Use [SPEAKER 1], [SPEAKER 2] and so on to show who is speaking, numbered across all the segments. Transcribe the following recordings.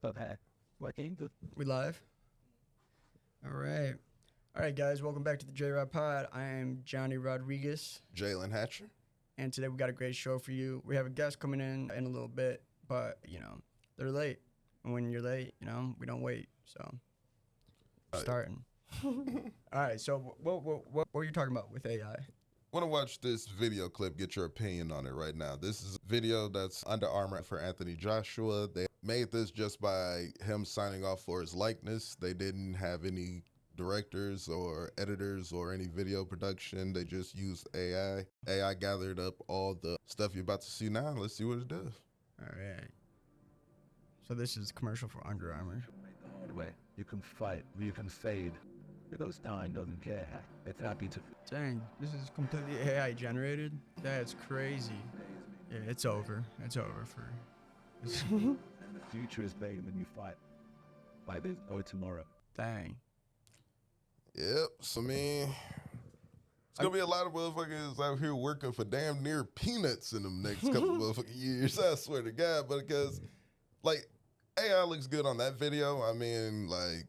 [SPEAKER 1] Okay. What game?
[SPEAKER 2] We live? All right. All right, guys. Welcome back to the J-Rod Pod. I am Johnny Rodriguez.
[SPEAKER 3] Jalen Hatcher.
[SPEAKER 2] And today we got a great show for you. We have a guest coming in a little bit, but, you know, they're late. And when you're late, you know, we don't wait. So, starting. All right. So, what were you talking about with AI?
[SPEAKER 3] Want to watch this video clip, get your opinion on it right now. This is a video that's Under Armour for Anthony Joshua. They made this just by him signing off for his likeness. They didn't have any directors or editors or any video production. They just used AI. AI gathered up all the stuff you're about to see now. Let's see what it does.
[SPEAKER 2] All right. So this is a commercial for Under Armour.
[SPEAKER 1] The hard way. You can fight, or you can fade. Because time doesn't care. It's happy to.
[SPEAKER 2] Dang, this is completely AI generated? That's crazy. Yeah, it's over. It's over for...
[SPEAKER 1] And the future is made when you fight. Fight this or tomorrow.
[SPEAKER 2] Dang.
[SPEAKER 3] Yep, so I mean, it's gonna be a lot of motherfuckers out here working for damn near peanuts in them next couple motherfucking years. I swear to God, but because, like, AI looks good on that video. I mean, like,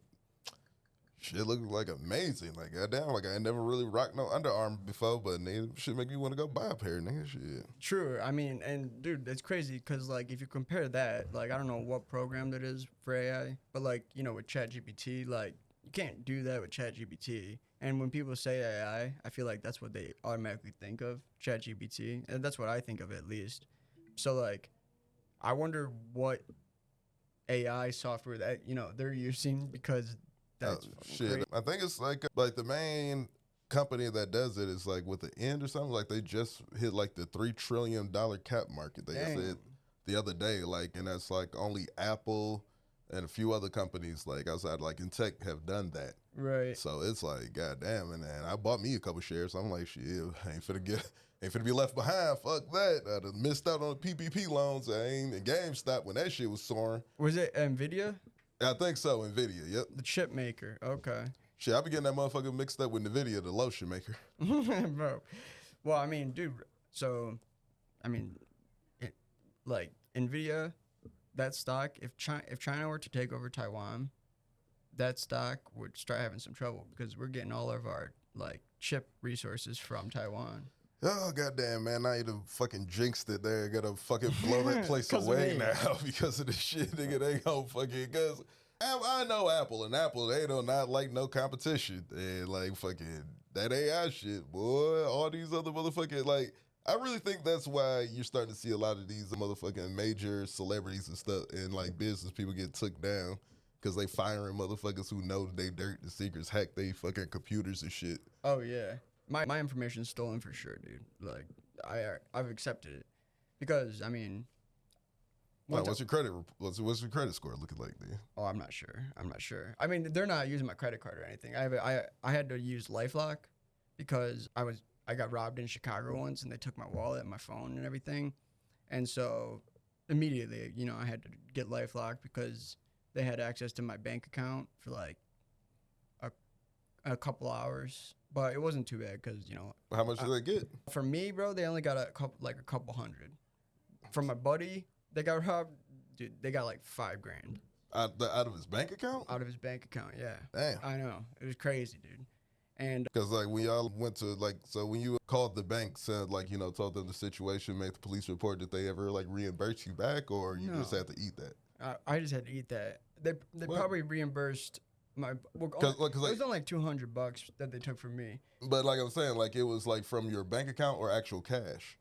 [SPEAKER 3] shit looks like amazing. Like, goddamn, like I ain't never really rocked no Under Armour before, but nigga, shit make me want to go buy a pair, nigga. Shit.
[SPEAKER 2] True. I mean, and dude, it's crazy because, like, if you compare that, like, I don't know what program that is for AI, but, like, you know, with ChatGPT, like, you can't do that with ChatGPT. And when people say AI, I feel like that's what they automatically think of, ChatGPT. And that's what I think of, at least. So, like, I wonder what AI software that, you know, they're using, because that's
[SPEAKER 3] shit.
[SPEAKER 2] great.
[SPEAKER 3] I think it's like the main company that does it is like with the end or something. Like they just hit like the $3 trillion cap market. They said the other day, like, and that's like only Apple and a few other companies like outside like in tech have done that.
[SPEAKER 2] Right.
[SPEAKER 3] So it's like, goddamn, and I bought me a couple shares. I'm like, shit, I ain't finna be left behind. Fuck that. I done missed out on the PPP loans. I ain't in GameStop when that shit was soaring.
[SPEAKER 2] Was it NVIDIA?
[SPEAKER 3] I think so, NVIDIA, yep.
[SPEAKER 2] The chip maker, okay.
[SPEAKER 3] Shit, I be getting that motherfucker mixed up with NVIDIA, the lotion maker.
[SPEAKER 2] Bro. Well, I mean, dude, so, I mean, like, NVIDIA, that stock, if China were to take over Taiwan, that stock would start having some trouble because we're getting all of our, like, chip resources from Taiwan.
[SPEAKER 3] Oh, goddamn, man, now you done fucking jinxed it there. Gotta fucking blow that place away now because of this shit, nigga. They gon' fucking, because I know Apple, and Apple, they don't not like no competition. And, like, fucking, that AI shit, boy, all these other motherfucking, like, I really think that's why you're starting to see a lot of these motherfucking major celebrities and stuff and, like, business people get took down because they firing motherfuckers who know they dirt and secrets, hack they fucking computers and shit.
[SPEAKER 2] Oh, yeah. My information's stolen for sure, dude. Like, I've accepted it because, I mean,
[SPEAKER 3] what's your credit score looking like, dude?
[SPEAKER 2] Oh, I'm not sure. I mean, they're not using my credit card or anything. I had to use LifeLock because I got robbed in Chicago once and they took my wallet and my phone and everything, and so immediately, you know, I had to get LifeLock because they had access to my bank account for like a couple hours. But it wasn't too bad because, you know.
[SPEAKER 3] How much did they get?
[SPEAKER 2] For me, bro, they only got a couple hundred. From my buddy, they got robbed. Dude, they got like $5,000.
[SPEAKER 3] Out of his bank account?
[SPEAKER 2] Out of his bank account, yeah.
[SPEAKER 3] Damn.
[SPEAKER 2] I know. It was crazy, dude. And
[SPEAKER 3] because like when y'all went to like, so when you called the bank, said like, you know, told them the situation, made the police report, did they ever like reimburse you back, or you just had to eat that?
[SPEAKER 2] I just had to eat that. They probably reimbursed it was only like $200 that they took from me.
[SPEAKER 3] But like I'm saying, like it was like from your bank account or actual cash?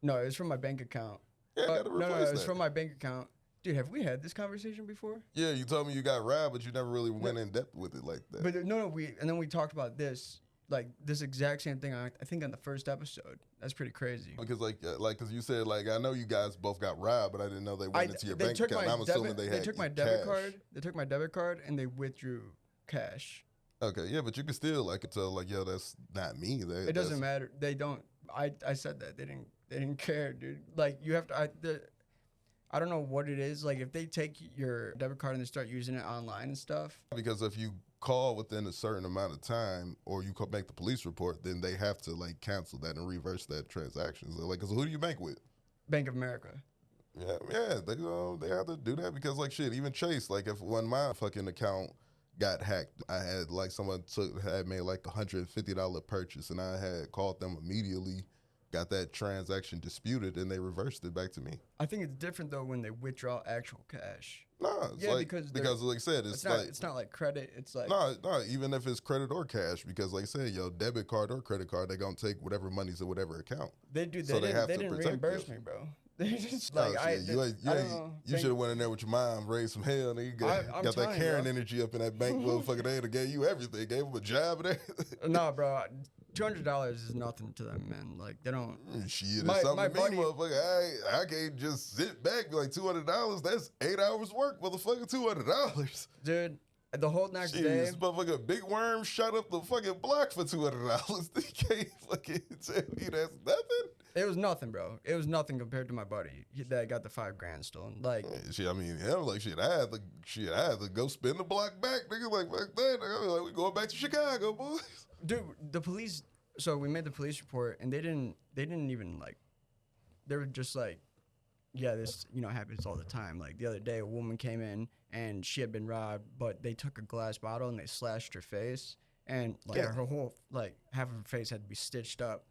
[SPEAKER 2] No, it was from my bank account.
[SPEAKER 3] Yeah, gotta replace
[SPEAKER 2] no,
[SPEAKER 3] that.
[SPEAKER 2] it was from my bank account. Dude, have we had this conversation before?
[SPEAKER 3] Yeah, you told me you got robbed, but you never really went in depth with it like that.
[SPEAKER 2] But no, and then we talked about this, like this exact same thing. I think on the first episode. That's pretty crazy.
[SPEAKER 3] Because because you said like I know you guys both got robbed, but I didn't know they went into your bank account. I'm assuming they took my debit
[SPEAKER 2] card. They took my debit card and they withdrew cash.
[SPEAKER 3] Okay, yeah, but you can still like tell like, yo, that's not me.
[SPEAKER 2] It doesn't matter. They don't. I said that they didn't care, dude. Like you have to. I don't know what it is. Like if they take your debit card and they start using it online and stuff.
[SPEAKER 3] Because if you call within a certain amount of time, or you make the police report, then they have to like cancel that and reverse that transaction. So like, cause who do you bank with?
[SPEAKER 2] Bank of America.
[SPEAKER 3] Yeah, they have to do that because like shit, even Chase, like if when my fucking account got hacked, I had like someone had made like $150 purchase, and I had called them immediately, got that transaction disputed, and they reversed it back to me.
[SPEAKER 2] I think it's different though when they withdraw actual cash.
[SPEAKER 3] Nah, it's
[SPEAKER 2] Yeah,
[SPEAKER 3] like, because like I said,
[SPEAKER 2] it's not like credit. It's like
[SPEAKER 3] no, even if it's credit or cash, because like I said, yo, debit card or credit card, they gonna take whatever money's in whatever account.
[SPEAKER 2] they do.
[SPEAKER 3] So
[SPEAKER 2] They
[SPEAKER 3] have to
[SPEAKER 2] didn't
[SPEAKER 3] protect
[SPEAKER 2] reimburse
[SPEAKER 3] you.
[SPEAKER 2] me, bro. They just
[SPEAKER 3] Oh,
[SPEAKER 2] like
[SPEAKER 3] you should have went in there with your mom, raised some hell, and you got
[SPEAKER 2] I'm
[SPEAKER 3] that
[SPEAKER 2] telling you,
[SPEAKER 3] Karen
[SPEAKER 2] bro.
[SPEAKER 3] energy up in that bank. Motherfucker, they gave you everything, gave them a job and everything.
[SPEAKER 2] No, bro. $200 is nothing to them, man. Like they don't.
[SPEAKER 3] Shit, it's
[SPEAKER 2] My
[SPEAKER 3] something to me,
[SPEAKER 2] buddy-
[SPEAKER 3] motherfucker. I can't just sit back and be like $200. That's 8 hours work, motherfucker. $200.
[SPEAKER 2] Dude, the whole next
[SPEAKER 3] Shit,
[SPEAKER 2] day.
[SPEAKER 3] this motherfucker big worm shot up the fucking block for $200. They can't fucking tell me that's nothing.
[SPEAKER 2] It was nothing, bro. It was nothing compared to my buddy that got the $5,000 stolen. Like,
[SPEAKER 3] Shit, I mean, him like shit. I had to go spin the block back, nigga. Like fuck that. Nigga. Like we going back to Chicago, boys.
[SPEAKER 2] dude, the police. So we made the police report, and they didn't even like. They were just like, yeah, this happens all the time. Like the other day, a woman came in and she had been robbed, but they took a glass bottle and they slashed her face, and like
[SPEAKER 3] Yeah.
[SPEAKER 2] her whole like half of her face had to be stitched up,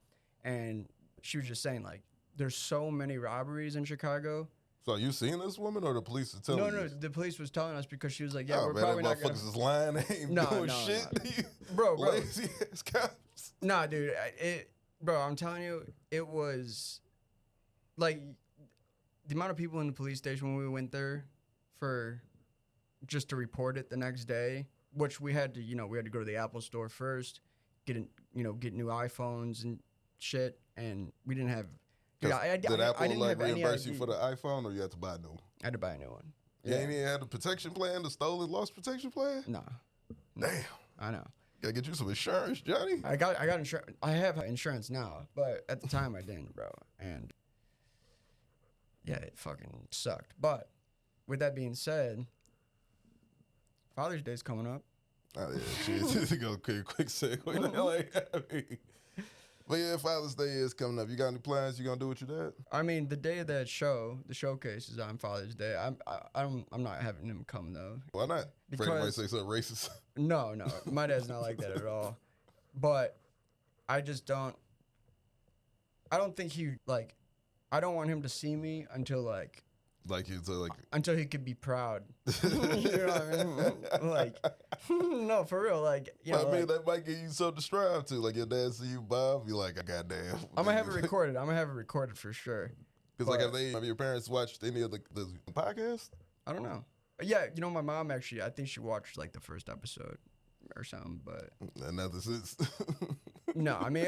[SPEAKER 2] and she was just saying like, there's so many robberies in Chicago.
[SPEAKER 3] So you seen this woman or the police are telling you?
[SPEAKER 2] No, the police was telling us because she was like, yeah,
[SPEAKER 3] Oh,
[SPEAKER 2] we're
[SPEAKER 3] man,
[SPEAKER 2] probably
[SPEAKER 3] that
[SPEAKER 2] not gonna.
[SPEAKER 3] motherfuckers is lying. They ain't
[SPEAKER 2] No,
[SPEAKER 3] doing
[SPEAKER 2] no,
[SPEAKER 3] shit.
[SPEAKER 2] Bro.
[SPEAKER 3] Lazy ass cops.
[SPEAKER 2] Nah, dude, bro, I'm telling you, it was like the amount of people in the police station when we went there for just to report it the next day, which we had to go to the Apple store first, get new iPhones and shit, and we didn't have. Dude,
[SPEAKER 3] Did Apple
[SPEAKER 2] didn't
[SPEAKER 3] like
[SPEAKER 2] have any
[SPEAKER 3] reimburse you
[SPEAKER 2] ID.
[SPEAKER 3] for the iPhone, or you had to buy a new one?
[SPEAKER 2] I had to buy a new one.
[SPEAKER 3] You ain't even had the protection plan, the stolen lost protection plan?
[SPEAKER 2] Nah,
[SPEAKER 3] Damn.
[SPEAKER 2] I know.
[SPEAKER 3] Gotta get you some insurance, Johnny.
[SPEAKER 2] I got insurance. I have insurance now, but at the time I didn't, bro. And yeah, it fucking sucked. But with that being said, Father's Day's coming up.
[SPEAKER 3] Oh, yeah, shit. Go quick segue. Like, I mean, but yeah, Father's Day is coming up. You got any plans? You gonna do what you did?
[SPEAKER 2] I mean, the day of that show, the showcase is on Father's Day. I'm not having him come though.
[SPEAKER 3] Why not? Afraid you might
[SPEAKER 2] Because-
[SPEAKER 3] say something racist.
[SPEAKER 2] No, my dad's not like that at all. But I just don't. I don't think he like. I don't want him to see me until until he could be proud. You know what I mean? Like, no, for real. Like,
[SPEAKER 3] I mean, that might get you so distraught too. Like your dad see you, Bob, you like, goddamn.
[SPEAKER 2] I'm gonna have it recorded. I'm gonna have it recorded for sure.
[SPEAKER 3] Because like, have your parents watched any of the podcast?
[SPEAKER 2] I don't know. Yeah, my mom actually. I think she watched like the first episode or something. But
[SPEAKER 3] Nothing since.
[SPEAKER 2] no, I mean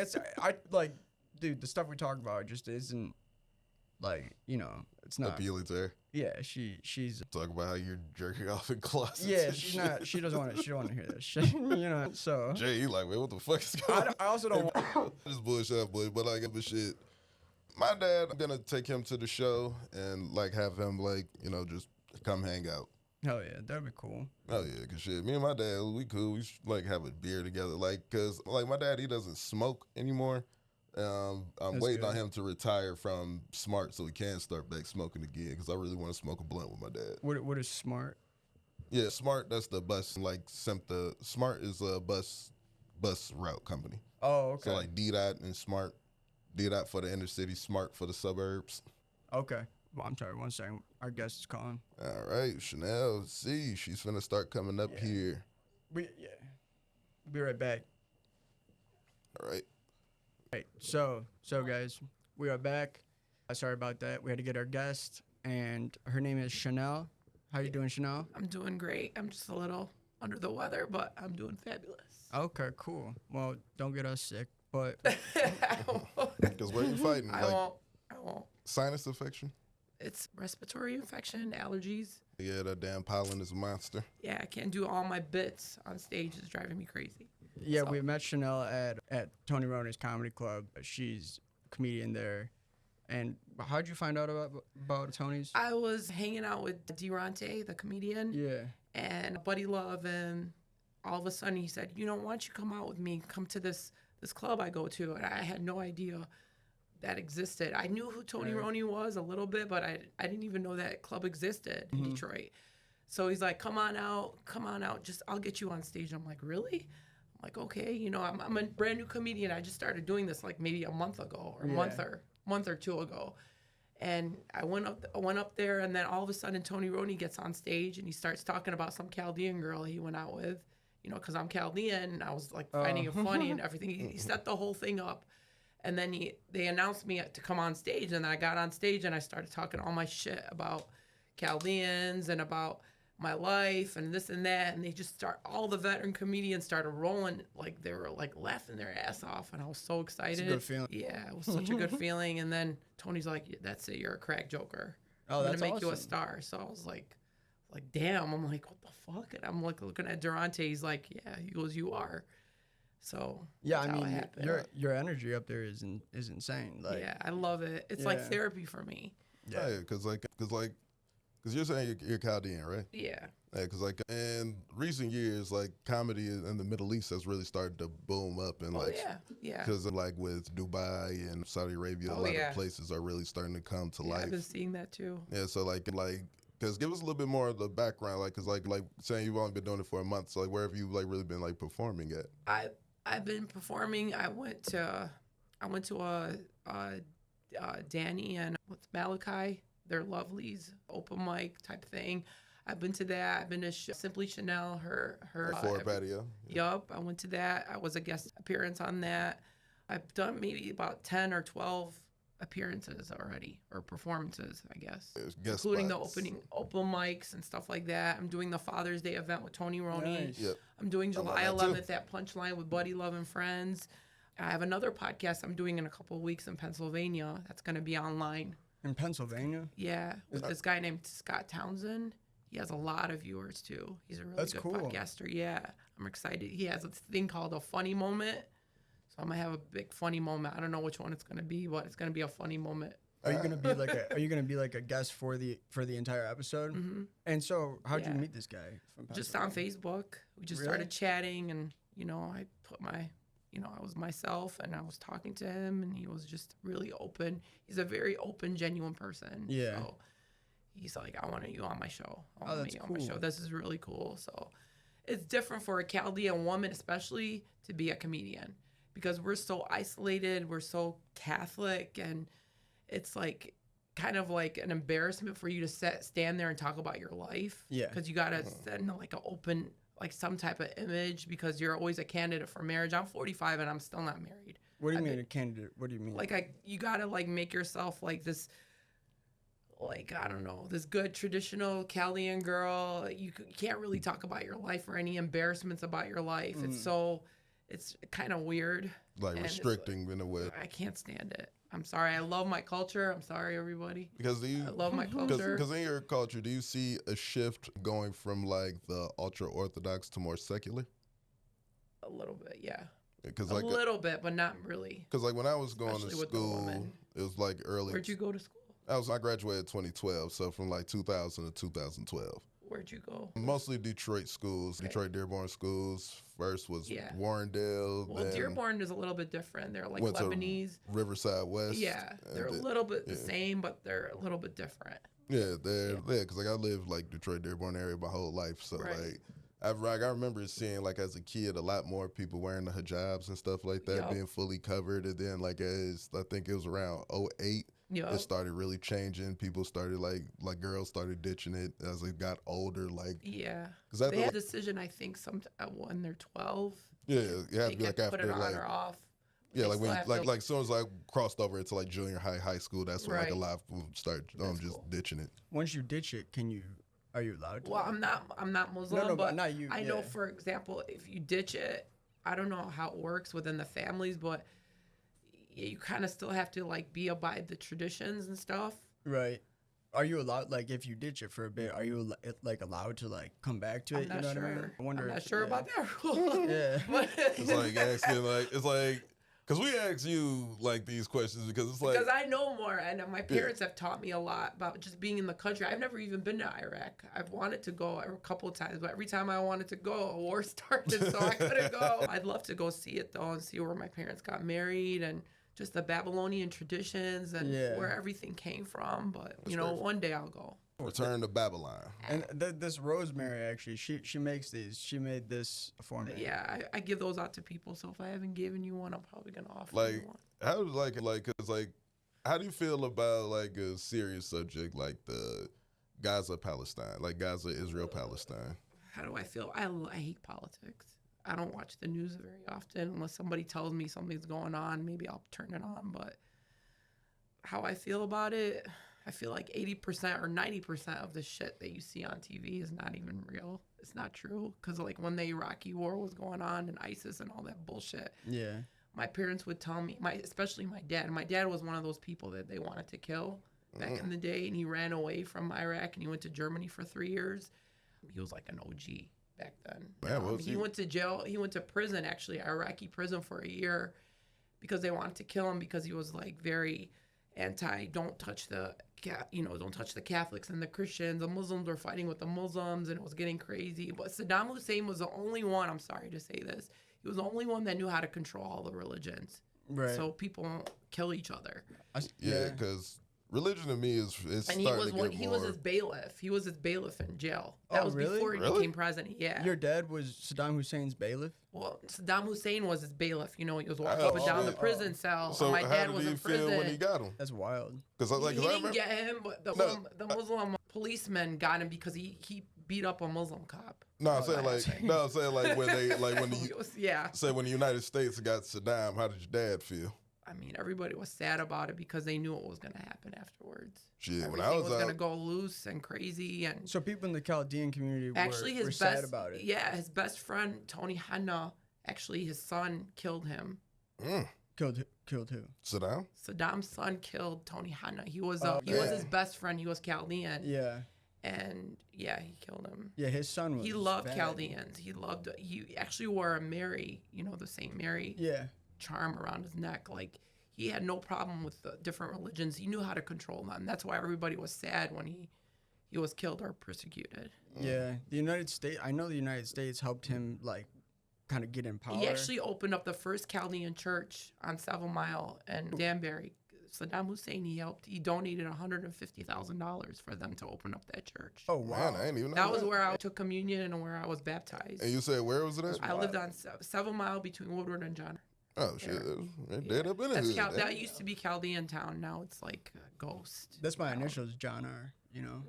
[SPEAKER 2] dude, the stuff we talk about just isn't like it's not
[SPEAKER 3] appealing to her.
[SPEAKER 2] Yeah, she's
[SPEAKER 3] Talk about how you're jerking off in closets.
[SPEAKER 2] yeah,
[SPEAKER 3] and
[SPEAKER 2] she's
[SPEAKER 3] shit.
[SPEAKER 2] not. She don't want to hear that shit. So
[SPEAKER 3] Jay, you like, man, what the fuck is going on?
[SPEAKER 2] I also don't.
[SPEAKER 3] Just bullshit, boy. But like, but shit. My dad, I'm gonna take him to the show and like have him like just come hang out.
[SPEAKER 2] Hell yeah, that'd be cool.
[SPEAKER 3] Oh yeah, cause shit, me and my dad, we cool. We should, like have a beer together, like, cause like my dad, he doesn't smoke anymore. I'm
[SPEAKER 2] That's
[SPEAKER 3] waiting
[SPEAKER 2] good.
[SPEAKER 3] on him to retire from Smart so he can start back smoking again. Cause I really want to smoke a blunt with my dad.
[SPEAKER 2] What is smart?
[SPEAKER 3] Yeah, Smart. That's the bus. Like Smart is a bus route company.
[SPEAKER 2] Oh, okay.
[SPEAKER 3] So like D-Dot and Smart. D-Dot for the inner city, Smart for the suburbs.
[SPEAKER 2] Okay. Well, I'm sorry. One second. Our guest is calling.
[SPEAKER 3] All right, Shanel. See, she's finna start coming up here.
[SPEAKER 2] Be right back.
[SPEAKER 3] All right.
[SPEAKER 2] Right. So guys, we are back. Sorry about that. We had to get our guest, and her name is Shanel. How you doing, Shanel?
[SPEAKER 4] I'm doing great. I'm just a little under the weather, but I'm doing fabulous.
[SPEAKER 2] Okay, cool. Well, don't get us sick, but
[SPEAKER 3] Because where you fighting?
[SPEAKER 4] I won't.
[SPEAKER 3] Sinus infection?
[SPEAKER 4] It's respiratory infection, allergies.
[SPEAKER 3] Yeah, that damn pollen is a monster.
[SPEAKER 4] Yeah, I can't do all my bits on stage. It's driving me crazy.
[SPEAKER 2] yeah,
[SPEAKER 4] So-
[SPEAKER 2] we met Shanel at Tony Roney's Comedy Club. She's a comedian there. And how'd you find out about Tony's?
[SPEAKER 4] I was hanging out with Durante, the comedian,
[SPEAKER 2] Yeah.
[SPEAKER 4] and Buddy Love, and all of a sudden he said, why don't you come out with me? Come to this club I go to. And I had no idea that existed. I knew who Tony
[SPEAKER 2] Right.
[SPEAKER 4] Roney was a little bit, but I didn't even know that club existed in Detroit. So he's like, come on out, just I'll get you on stage. I'm like, really? I'm like, okay, you know, I'm a brand new comedian. I just started doing this like maybe a month ago or month or two ago. And I went up there, and then all of a sudden Tony Roney gets on stage and he starts talking about some Chaldean girl he went out with, you know, because I'm Chaldean, and I was like finding it funny and everything. He set the whole thing up, and then they announced me to come on stage, and then I got on stage and I started talking all my shit about Chaldeans and about my life and this and that, and they just all the veteran comedians started rolling, like they were like laughing their ass off, and I was so excited.
[SPEAKER 2] It's a good feeling.
[SPEAKER 4] Yeah, it was such a good feeling. And then Tony's like, that's it, you're a crack joker.
[SPEAKER 2] Oh,
[SPEAKER 4] I'm
[SPEAKER 2] that's
[SPEAKER 4] gonna make you a
[SPEAKER 2] awesome.
[SPEAKER 4] star. So I was like damn. I'm like, what the fuck? And I'm like looking at Durante. He's like, yeah. He goes, you are. So
[SPEAKER 2] Yeah,
[SPEAKER 4] that's
[SPEAKER 2] I
[SPEAKER 4] how it
[SPEAKER 2] mean,
[SPEAKER 4] happened.
[SPEAKER 2] your energy up there is insane. Like,
[SPEAKER 4] Yeah, I love it. It's like therapy for me.
[SPEAKER 3] Yeah, because you're saying you're Chaldean, right?
[SPEAKER 4] Yeah.
[SPEAKER 3] Yeah, because like in recent years, like comedy in the Middle East has really started to boom up, and like
[SPEAKER 4] yeah.
[SPEAKER 3] because like with Dubai and Saudi Arabia, a lot of places are really starting to come to life.
[SPEAKER 4] I've been seeing that too.
[SPEAKER 3] Yeah, so because give us a little bit more of the background, like because like saying you've only been doing it for a month, so like where have you like really been like performing at?
[SPEAKER 4] I've been performing. I went to Danny and what's Malachi, their Lovelies open mic type thing. I've been to that. I've been to Simply Shanel, her
[SPEAKER 3] Forward patio.
[SPEAKER 4] Yup, I went to that. I was a guest appearance on that. I've done maybe about 10 or 12 appearances already, or performances, I guess, including the open mics and stuff like that. I'm doing the Father's Day event with Tony Roney.
[SPEAKER 2] Nice.
[SPEAKER 3] Yep.
[SPEAKER 4] I'm doing July
[SPEAKER 3] that too.
[SPEAKER 4] 11th at Punchline with Buddy Love and Friends. I have another podcast I'm doing in a couple of weeks in Pennsylvania. That's going to be online.
[SPEAKER 2] In Pennsylvania?
[SPEAKER 4] Yeah, with this guy named Scott Townsend. He has a lot of viewers too. He's a really good podcaster. Yeah, I'm excited. He has a thing called a funny moment. So I'm gonna have a big funny moment. I don't know which one it's gonna be, but it's gonna be a funny moment.
[SPEAKER 2] Are you gonna be like a guest for the entire episode? Mm-hmm. And so, how'd you meet this guy?
[SPEAKER 4] Just on Facebook. We just started chatting, and I put I was myself, and I was talking to him, and he was just really open. He's a very open, genuine person.
[SPEAKER 2] Yeah.
[SPEAKER 4] So he's like, I want you on my show. I
[SPEAKER 2] Oh,
[SPEAKER 4] want
[SPEAKER 2] that's
[SPEAKER 4] you
[SPEAKER 2] cool.
[SPEAKER 4] on my show. This is really cool. So it's different for a Chaldean woman, especially, to be a comedian, because we're so isolated. We're so Catholic, and it's like kind of like an embarrassment for you to stand there and talk about your life.
[SPEAKER 2] Yeah.
[SPEAKER 4] Because you got to send like an open, like some type of image, because you're always a candidate for marriage. I'm 45 and I'm still not married.
[SPEAKER 2] What do you mean a candidate? What do you mean?
[SPEAKER 4] Like you got to like make yourself like this, like, I don't know, this good traditional Chaldean girl. You can't really talk about your life or any embarrassments about your life. It's kind of weird.
[SPEAKER 3] Like restricting in a way.
[SPEAKER 4] I can't stand it. I'm sorry. I love my culture. I'm sorry, everybody.
[SPEAKER 3] Because
[SPEAKER 4] I love my culture.
[SPEAKER 3] Because in your culture, do you see a shift going from like the ultra orthodox to more secular?
[SPEAKER 4] A little bit, yeah.
[SPEAKER 3] Because
[SPEAKER 4] A
[SPEAKER 3] like
[SPEAKER 4] little bit, but not really.
[SPEAKER 3] Because like when I was going
[SPEAKER 4] Especially
[SPEAKER 3] to
[SPEAKER 4] with the
[SPEAKER 3] school,
[SPEAKER 4] woman.
[SPEAKER 3] it was like early.
[SPEAKER 4] Where'd you go to school?
[SPEAKER 3] I graduated 2012, so from like 2000 to 2012.
[SPEAKER 4] Where'd you go?
[SPEAKER 3] Mostly Detroit schools, Detroit Dearborn schools. First was Warrendale.
[SPEAKER 4] Well,
[SPEAKER 3] then
[SPEAKER 4] Dearborn is a little bit different. They're like
[SPEAKER 3] went
[SPEAKER 4] Lebanese.
[SPEAKER 3] to Riverside West.
[SPEAKER 4] Yeah, they're a little bit the same, but they're a little bit different.
[SPEAKER 3] Yeah, because like I lived like Detroit Dearborn area my whole life, so like I remember seeing like as a kid a lot more people wearing the hijabs and stuff like that, being fully covered, and then like I think it was around 2008. It started really changing. People started like girls started ditching it as they got older. Like because
[SPEAKER 4] they had a decision, I think, when they're 12.
[SPEAKER 3] Yeah, it had to be like after
[SPEAKER 4] put it on
[SPEAKER 3] like
[SPEAKER 4] or off.
[SPEAKER 3] Yeah, like when like as soon as I crossed over into like junior high school, that's when like a lot of people start just ditching it.
[SPEAKER 2] Once you ditch it, are you allowed to?
[SPEAKER 4] Well, I'm not Muslim,
[SPEAKER 2] no,
[SPEAKER 4] but
[SPEAKER 2] not you.
[SPEAKER 4] I know, for example, if you ditch it, I don't know how it works within the families, but you kind of still have to like abide the traditions and stuff.
[SPEAKER 2] Right. Are you allowed, like, if you ditch it for a bit, are you like allowed to like come back to it?
[SPEAKER 4] I'm not sure.
[SPEAKER 2] What I mean? I wonder.
[SPEAKER 4] I'm not sure about that rule.
[SPEAKER 2] Yeah.
[SPEAKER 3] It's like asking because we ask you like these questions because it's like
[SPEAKER 4] because I know more, and my parents have taught me a lot about just being in the country. I've never even been to Iraq. I've wanted to go a couple of times, but every time I wanted to go, a war started, so I couldn't go. I'd love to go see it though, and see where my parents got married and just the Babylonian traditions and where everything came from. But you know, one day I'll go.
[SPEAKER 3] Return to Babylon.
[SPEAKER 2] And this Rosemary, actually, she makes these. She made this for me.
[SPEAKER 4] Yeah, I give those out to people. So if I haven't given you one, I'm probably gonna offer
[SPEAKER 3] Like,
[SPEAKER 4] you one.
[SPEAKER 3] how cause like, how do you feel about like a serious subject like the Gaza Palestine, like Gaza Israel Palestine?
[SPEAKER 4] How do I feel? I hate politics. I don't watch the news very often unless somebody tells me something's going on. Maybe I'll turn it on. But how I feel about it, I feel like 80% or 90% of the shit that you see on TV is not even real. It's not true. Because like when the Iraqi war was going on and ISIS and all that bullshit, my parents would tell me, especially my dad. My dad was one of those people that they wanted to kill back in the day, and he ran away from Iraq and he went to Germany for 3 years. He was like an OG back then. He went to jail. He went to prison, actually, Iraqi prison for a year because they wanted to kill him because he was like very anti, don't touch the Catholics and the Christians. The Muslims were fighting with the Muslims and it was getting crazy. But Saddam Hussein was the only one, I'm sorry to say this, he was the only one that knew how to control all the religions. Right. So people don't kill each other.
[SPEAKER 3] Yeah, because religion to me is
[SPEAKER 4] and he was his bailiff. He was his bailiff in jail. That was
[SPEAKER 2] really?
[SPEAKER 4] before he became president. Yeah.
[SPEAKER 2] Your dad was Saddam Hussein's bailiff?
[SPEAKER 4] Well, Saddam Hussein was his bailiff. You know, he was walking up and down the prison cell.
[SPEAKER 3] So
[SPEAKER 4] my dad
[SPEAKER 3] how
[SPEAKER 4] was
[SPEAKER 3] did
[SPEAKER 4] in
[SPEAKER 3] he
[SPEAKER 4] prison.
[SPEAKER 3] feel when he got him?
[SPEAKER 2] That's wild.
[SPEAKER 3] Because
[SPEAKER 4] he didn't get him, but the Muslim policeman got him because he beat up a Muslim cop.
[SPEAKER 3] I'm saying when the United States got Saddam, how did your dad feel?
[SPEAKER 4] I mean, everybody was sad about it because they knew what was going to happen afterwards.
[SPEAKER 3] Shit,
[SPEAKER 4] everything
[SPEAKER 3] when I
[SPEAKER 4] was going to go loose and crazy. And
[SPEAKER 2] so people in the Chaldean community were sad about it.
[SPEAKER 4] Yeah, his best friend, Tony Hanna, actually his son killed him.
[SPEAKER 2] Killed who?
[SPEAKER 3] Saddam?
[SPEAKER 4] Saddam's son killed Tony Hanna. He was his best friend. He was Chaldean.
[SPEAKER 2] Yeah.
[SPEAKER 4] And yeah, he killed him.
[SPEAKER 2] Yeah, his son was.
[SPEAKER 4] He loved
[SPEAKER 2] bad.
[SPEAKER 4] Chaldeans. He actually wore a Mary, the Saint Mary.
[SPEAKER 2] Yeah. Charm
[SPEAKER 4] around his neck. Like, he had no problem with the different religions. He knew how to control them. That's why everybody was sad when he was killed or persecuted.
[SPEAKER 2] Yeah, the United States helped him like kind of get in power.
[SPEAKER 4] He actually opened up the first Chaldean church on 7 Mile and Danbury. Saddam Hussein, he donated $150,000 for them to open up that church.
[SPEAKER 2] Oh wow!
[SPEAKER 3] Man, I didn't even know
[SPEAKER 4] that was where I took communion and where I was baptized.
[SPEAKER 3] And you said where was it at?
[SPEAKER 4] I lived on 7 Mile between Woodward and John.
[SPEAKER 3] Oh shit! Dead up in it.
[SPEAKER 4] That used to be Chaldean town. Now it's like a ghost.
[SPEAKER 2] That's my initials, John R.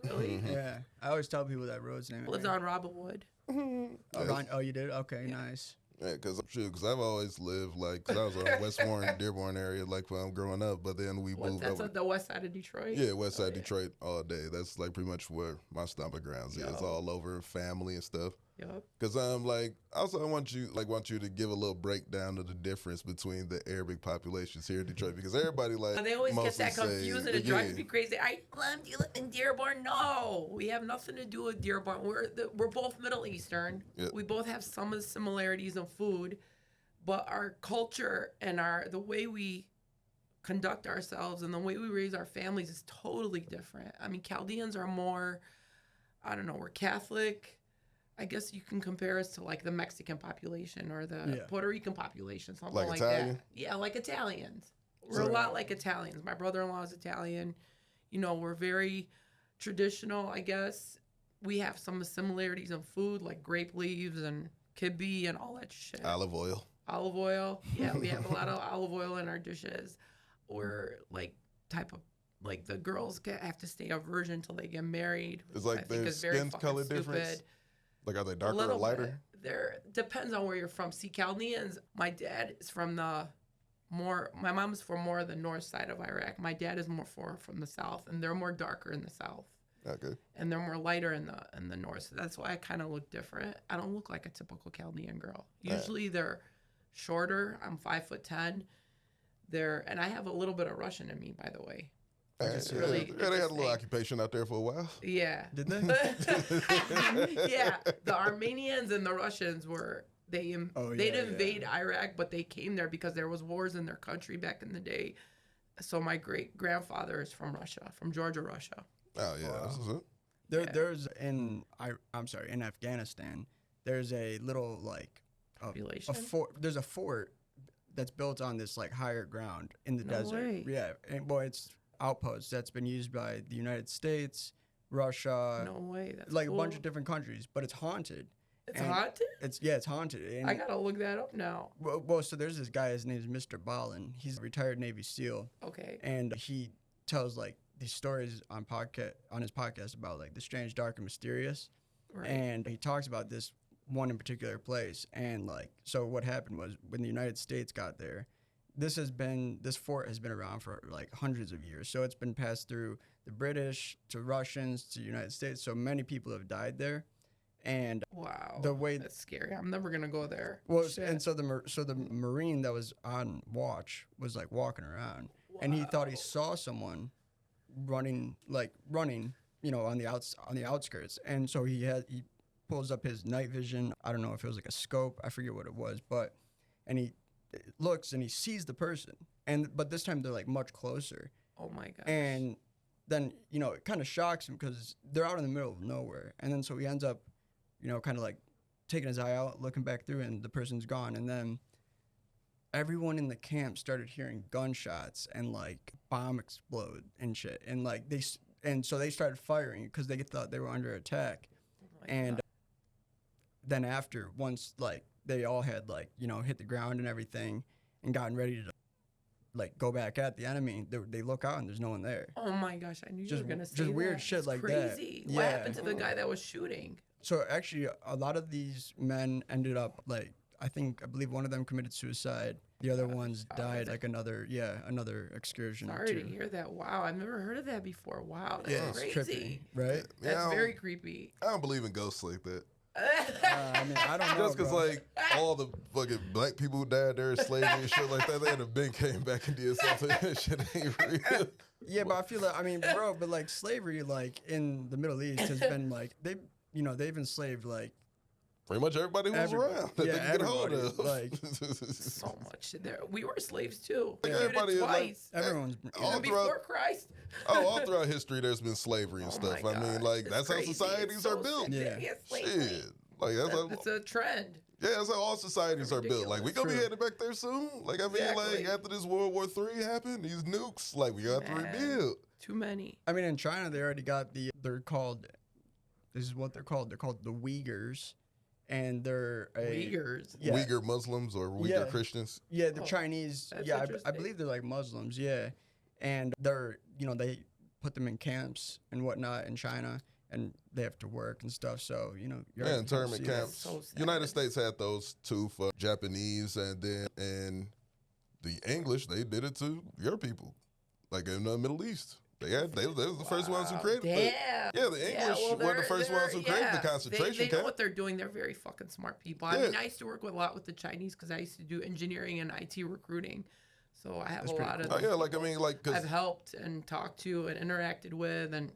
[SPEAKER 4] Really?
[SPEAKER 2] Yeah. I always tell people that road's name.
[SPEAKER 4] I lived on Robin Wood.
[SPEAKER 2] Oh, you did? Okay, nice.
[SPEAKER 3] Yeah, because I've always lived cause I was on West Warren, Dearborn area when I'm growing up, but then we moved over.
[SPEAKER 4] That's the west side of Detroit?
[SPEAKER 3] Yeah, west side Detroit all day. That's pretty much where my stomping grounds is, all over family and stuff.
[SPEAKER 4] Yep.
[SPEAKER 3] Because also I want you to give a little breakdown of the difference between the Arabic populations here in Detroit, because everybody
[SPEAKER 4] and they always get that confused and it drives me crazy. Do you live in Dearborn? No, we have nothing to do with Dearborn. We're both Middle Eastern. Yep. We both have some of the similarities in food, but our culture and the way we conduct ourselves and the way we raise our families is totally different. I mean, Chaldeans are more, we're Catholic. I guess you can compare us to like the Mexican population or the Puerto Rican population, something like
[SPEAKER 3] Italian?
[SPEAKER 4] that. Yeah, like Italians. We're a lot like Italians. My brother-in-law is Italian. We're very traditional, I guess. We have some similarities in food, like grape leaves and kibbe and all that shit.
[SPEAKER 3] Olive oil.
[SPEAKER 4] Yeah, we have a lot of olive oil in our dishes. Or the girls have to stay a virgin until they get married.
[SPEAKER 3] It's like their skin color difference. Like, are they darker or lighter?
[SPEAKER 4] Depends on where you're from. See, Chaldeans, my dad is from my mom is from more of the north side of Iraq. My dad is more from the south, and they're more darker in the south.
[SPEAKER 3] Okay.
[SPEAKER 4] And they're more lighter in the north. So that's why I kind of look different. I don't look like a typical Chaldean girl. Usually they're shorter. I'm 5'10". And I have a little bit of Russian in me, by the way.
[SPEAKER 3] They had a little occupation out there for a while.
[SPEAKER 4] Yeah.
[SPEAKER 2] Did they?
[SPEAKER 4] Yeah. The Armenians and the Russians they didn't invade Iraq, but they came there because there was wars in their country back in the day. So my great-grandfather is from Russia, from Georgia, Russia.
[SPEAKER 3] Oh, yeah. Wow. This is it.
[SPEAKER 2] There's in Afghanistan, there's a little
[SPEAKER 4] population.
[SPEAKER 2] There's a fort that's built on this like higher ground in the
[SPEAKER 4] No
[SPEAKER 2] desert.
[SPEAKER 4] way.
[SPEAKER 2] Yeah, and boy, it's outposts that's been used by the United States, Russia,
[SPEAKER 4] No way. That's
[SPEAKER 2] like
[SPEAKER 4] cool.
[SPEAKER 2] a bunch of different countries, but it's haunted.
[SPEAKER 4] It's
[SPEAKER 2] and
[SPEAKER 4] haunted?
[SPEAKER 2] It's haunted. And
[SPEAKER 4] I gotta look that up now.
[SPEAKER 2] well, so there's this guy. His name is Mr. Ballin. He's a retired Navy SEAL,
[SPEAKER 4] Okay.
[SPEAKER 2] and he tells like these stories on his podcast about like the strange, dark, and mysterious.
[SPEAKER 4] Right.
[SPEAKER 2] And he talks about this one in particular place. And like, so what happened was when the United States got there, this fort has been around for like hundreds of years. So it's been passed through the British to Russians to the United States. So many people have died there. And
[SPEAKER 4] Wow.
[SPEAKER 2] the way
[SPEAKER 4] That's scary. I'm never gonna go there.
[SPEAKER 2] well,
[SPEAKER 4] Shit.
[SPEAKER 2] and so the Marine that was on watch was like walking around, and he thought he
[SPEAKER 4] Wow.
[SPEAKER 2] saw someone running, on the outskirts. And so he pulls up his night vision. I don't know if it was like a scope. I forget what it was, and he looks and he sees the person, but this time they're like much closer,
[SPEAKER 4] Oh my gosh.
[SPEAKER 2] and then it kind of shocks him because they're out in the middle of nowhere, and then so he ends up, kind of like taking his eye out, looking back through, and the person's gone, and then everyone in the camp started hearing gunshots and like bomb explode and shit, and like so they started firing because they thought they were under attack.
[SPEAKER 4] Oh my
[SPEAKER 2] And
[SPEAKER 4] God.
[SPEAKER 2] then after, once like they all had like hit the ground and everything and gotten ready to like go back at the enemy, they look out and there's no one there.
[SPEAKER 4] Oh my gosh, I knew you
[SPEAKER 2] Just-
[SPEAKER 4] were gonna say
[SPEAKER 2] just weird
[SPEAKER 4] that.
[SPEAKER 2] shit
[SPEAKER 4] It's
[SPEAKER 2] like that.
[SPEAKER 4] crazy. What
[SPEAKER 2] Yeah.
[SPEAKER 4] happened to the guy that was shooting?
[SPEAKER 2] So actually, a lot of these men ended up like I believe one of them committed suicide. The other ones died like another excursion.
[SPEAKER 4] Sorry to
[SPEAKER 2] too.
[SPEAKER 4] hear that. Wow, I've never heard of that before. Wow, that's
[SPEAKER 2] Yeah, it's trippy,
[SPEAKER 4] crazy.
[SPEAKER 2] right?
[SPEAKER 4] That's
[SPEAKER 3] Yeah,
[SPEAKER 4] very creepy.
[SPEAKER 3] I don't believe in ghosts like that.
[SPEAKER 2] I mean, I don't know.
[SPEAKER 3] Just because,
[SPEAKER 2] bro.
[SPEAKER 3] like, all the fucking black people who died there in slavery and shit like that, they'd have been came back and did something. That shit ain't real.
[SPEAKER 2] Yeah, but I feel like but like slavery, like in the Middle East, has been like they've enslaved like
[SPEAKER 3] Pretty much everybody who was
[SPEAKER 2] Everybody.
[SPEAKER 3] around that
[SPEAKER 2] Yeah,
[SPEAKER 3] they could get a hold
[SPEAKER 2] everybody,
[SPEAKER 3] of.
[SPEAKER 2] like-
[SPEAKER 4] So much there. We were slaves too.
[SPEAKER 3] Like
[SPEAKER 4] We did
[SPEAKER 3] everybody
[SPEAKER 4] it
[SPEAKER 3] is, like,
[SPEAKER 4] twice.
[SPEAKER 2] everyone's.
[SPEAKER 3] all
[SPEAKER 4] Even
[SPEAKER 3] throughout-
[SPEAKER 4] before Christ.
[SPEAKER 3] all throughout history, there's been slavery and
[SPEAKER 4] Oh
[SPEAKER 3] stuff.
[SPEAKER 4] my
[SPEAKER 3] I mean,
[SPEAKER 4] gosh,
[SPEAKER 3] like,
[SPEAKER 4] it's
[SPEAKER 3] that's
[SPEAKER 4] crazy.
[SPEAKER 3] how societies
[SPEAKER 4] It's
[SPEAKER 3] are
[SPEAKER 4] so
[SPEAKER 3] built.
[SPEAKER 4] sick
[SPEAKER 2] Yeah.
[SPEAKER 4] that it's slavery.
[SPEAKER 3] Shit. Like,
[SPEAKER 4] That's a trend.
[SPEAKER 3] that's how all societies are built. Like, we gonna be
[SPEAKER 2] True.
[SPEAKER 3] headed back there soon. Like, I mean,
[SPEAKER 4] Exactly.
[SPEAKER 3] like, after this World War III happened, these nukes, like, we got to
[SPEAKER 4] Man.
[SPEAKER 3] rebuild.
[SPEAKER 4] Too many.
[SPEAKER 2] I mean, in China, they already got they're called. This is what they're called. They're called the Uyghurs, and they're
[SPEAKER 4] Uyghurs.
[SPEAKER 2] Yeah.
[SPEAKER 3] Uyghur Muslims or Uyghur
[SPEAKER 2] Yeah.
[SPEAKER 3] Christians.
[SPEAKER 2] Yeah, the
[SPEAKER 4] Oh,
[SPEAKER 2] Chinese.
[SPEAKER 4] that's
[SPEAKER 2] Yeah, I
[SPEAKER 4] interesting.
[SPEAKER 2] believe they're like Muslims. Yeah, and they're they put them in camps and whatnot in China, and they have to work and stuff. So you're
[SPEAKER 3] Yeah, internment
[SPEAKER 2] see that.
[SPEAKER 3] camps.
[SPEAKER 4] So sad.
[SPEAKER 3] United States had those too for Japanese, and then and the English, they did it to your people, like in the Middle East. They was the first ones who
[SPEAKER 4] Wow,
[SPEAKER 3] created
[SPEAKER 4] damn.
[SPEAKER 3] the English were the
[SPEAKER 4] they're-
[SPEAKER 3] first ones who created the
[SPEAKER 4] yeah,
[SPEAKER 3] concentration
[SPEAKER 4] they know
[SPEAKER 3] camp.
[SPEAKER 4] what they're doing. They're very fucking smart people. I
[SPEAKER 3] Yeah.
[SPEAKER 4] mean, I used to work a lot with the Chinese because I used to do engineering and IT recruiting. So I have
[SPEAKER 2] That's
[SPEAKER 4] a
[SPEAKER 2] pretty
[SPEAKER 4] lot of
[SPEAKER 3] Oh
[SPEAKER 4] those
[SPEAKER 3] yeah, like I
[SPEAKER 4] people
[SPEAKER 3] mean, like
[SPEAKER 4] I've
[SPEAKER 3] because
[SPEAKER 4] helped and talked to and interacted with, and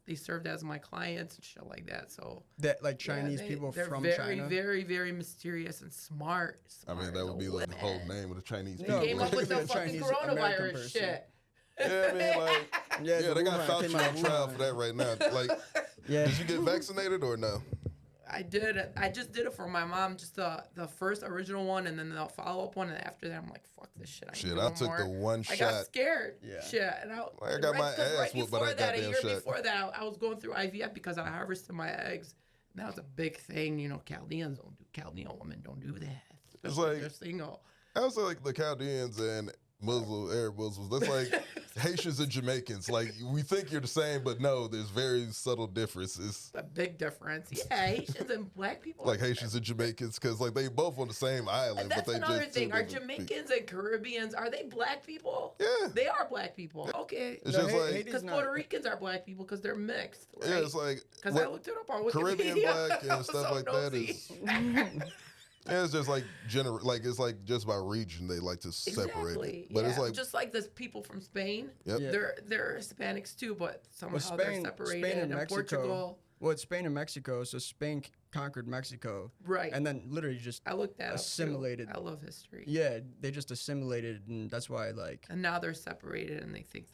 [SPEAKER 4] they served as my clients and shit like that. So
[SPEAKER 2] That like
[SPEAKER 4] yeah,
[SPEAKER 2] Chinese people
[SPEAKER 4] they're
[SPEAKER 2] from
[SPEAKER 4] very,
[SPEAKER 2] China.
[SPEAKER 4] very, very mysterious and smart.
[SPEAKER 3] I mean
[SPEAKER 4] smart
[SPEAKER 3] that
[SPEAKER 4] as
[SPEAKER 3] would be
[SPEAKER 4] a
[SPEAKER 3] like the whole
[SPEAKER 4] whip.
[SPEAKER 3] name of the Chinese
[SPEAKER 4] They
[SPEAKER 3] people.
[SPEAKER 2] No,
[SPEAKER 4] came up with
[SPEAKER 2] Like
[SPEAKER 4] the
[SPEAKER 2] a
[SPEAKER 4] fucking
[SPEAKER 2] Chinese American
[SPEAKER 4] coronavirus
[SPEAKER 2] person.
[SPEAKER 4] shit.
[SPEAKER 3] Yeah, I mean like
[SPEAKER 2] yeah,
[SPEAKER 3] yeah, they got
[SPEAKER 2] Wuhan
[SPEAKER 3] Fauci
[SPEAKER 2] came out
[SPEAKER 3] on
[SPEAKER 2] of
[SPEAKER 3] trial
[SPEAKER 2] Wuhan.
[SPEAKER 3] for that right now. Like,
[SPEAKER 2] Yeah.
[SPEAKER 3] did you get vaccinated or no?
[SPEAKER 4] I did. I just did it for my mom, just the first original one, and then the follow up one. And after that, I'm like, fuck this shit.
[SPEAKER 3] Shit, I took the one
[SPEAKER 4] I
[SPEAKER 3] shot.
[SPEAKER 4] got scared.
[SPEAKER 2] Yeah.
[SPEAKER 4] Shit, and
[SPEAKER 3] I got my
[SPEAKER 4] 'cause
[SPEAKER 3] ass whooped by
[SPEAKER 4] before
[SPEAKER 3] that
[SPEAKER 4] that, a
[SPEAKER 3] goddamn
[SPEAKER 4] year
[SPEAKER 3] shot.
[SPEAKER 4] before that, I was going through IVF because I harvested my eggs. And that was a big thing. Chaldeans don't do. Chaldean women don't do that.
[SPEAKER 3] It's
[SPEAKER 4] Especially if
[SPEAKER 3] like-
[SPEAKER 4] they're single.
[SPEAKER 3] I was like the Chaldeans and Arab Muslims. That's like Haitians and Jamaicans. Like we think you're the same, but no, there's very subtle differences.
[SPEAKER 4] A big difference. Yeah, Haitians and black people.
[SPEAKER 3] Like Haitians and Jamaicans, because like they both on the same island,
[SPEAKER 4] And
[SPEAKER 3] but
[SPEAKER 4] that's
[SPEAKER 3] they
[SPEAKER 4] another
[SPEAKER 3] just
[SPEAKER 4] thing. Are
[SPEAKER 3] different people.
[SPEAKER 4] Jamaicans and Caribbeans, are they black people?
[SPEAKER 3] Yeah,
[SPEAKER 4] They are black people. Okay.
[SPEAKER 3] it's
[SPEAKER 2] No,
[SPEAKER 3] just
[SPEAKER 2] Haiti-
[SPEAKER 3] like
[SPEAKER 2] Haiti's
[SPEAKER 4] Because
[SPEAKER 2] not-
[SPEAKER 4] Puerto Ricans are black people because they're mixed. Right?
[SPEAKER 3] yeah, it's like
[SPEAKER 4] Because I
[SPEAKER 3] what-
[SPEAKER 4] looked it up on Wikipedia.
[SPEAKER 3] Caribbean black
[SPEAKER 4] I
[SPEAKER 3] and
[SPEAKER 4] was
[SPEAKER 3] stuff
[SPEAKER 4] so
[SPEAKER 3] like that
[SPEAKER 4] nosy.
[SPEAKER 3] is. Yeah, it's just like like it's like just by region they like to separate
[SPEAKER 4] Exactly.
[SPEAKER 3] it, but it's
[SPEAKER 4] yeah.
[SPEAKER 3] like
[SPEAKER 4] just like this people from Spain.
[SPEAKER 3] yep.
[SPEAKER 2] Yeah.
[SPEAKER 4] They're Hispanics too, but somehow
[SPEAKER 2] Spain-
[SPEAKER 4] they're separated.
[SPEAKER 2] Spain and
[SPEAKER 4] and
[SPEAKER 2] Mexico-
[SPEAKER 4] Portugal.
[SPEAKER 2] Well, it's Spain and Mexico. So Spain conquered Mexico,
[SPEAKER 4] Right.
[SPEAKER 2] and then literally just
[SPEAKER 4] I looked that
[SPEAKER 2] assimilated.
[SPEAKER 4] up too. I love history.
[SPEAKER 2] yeah, they just assimilated, and that's why like
[SPEAKER 4] And now they're separated, and they think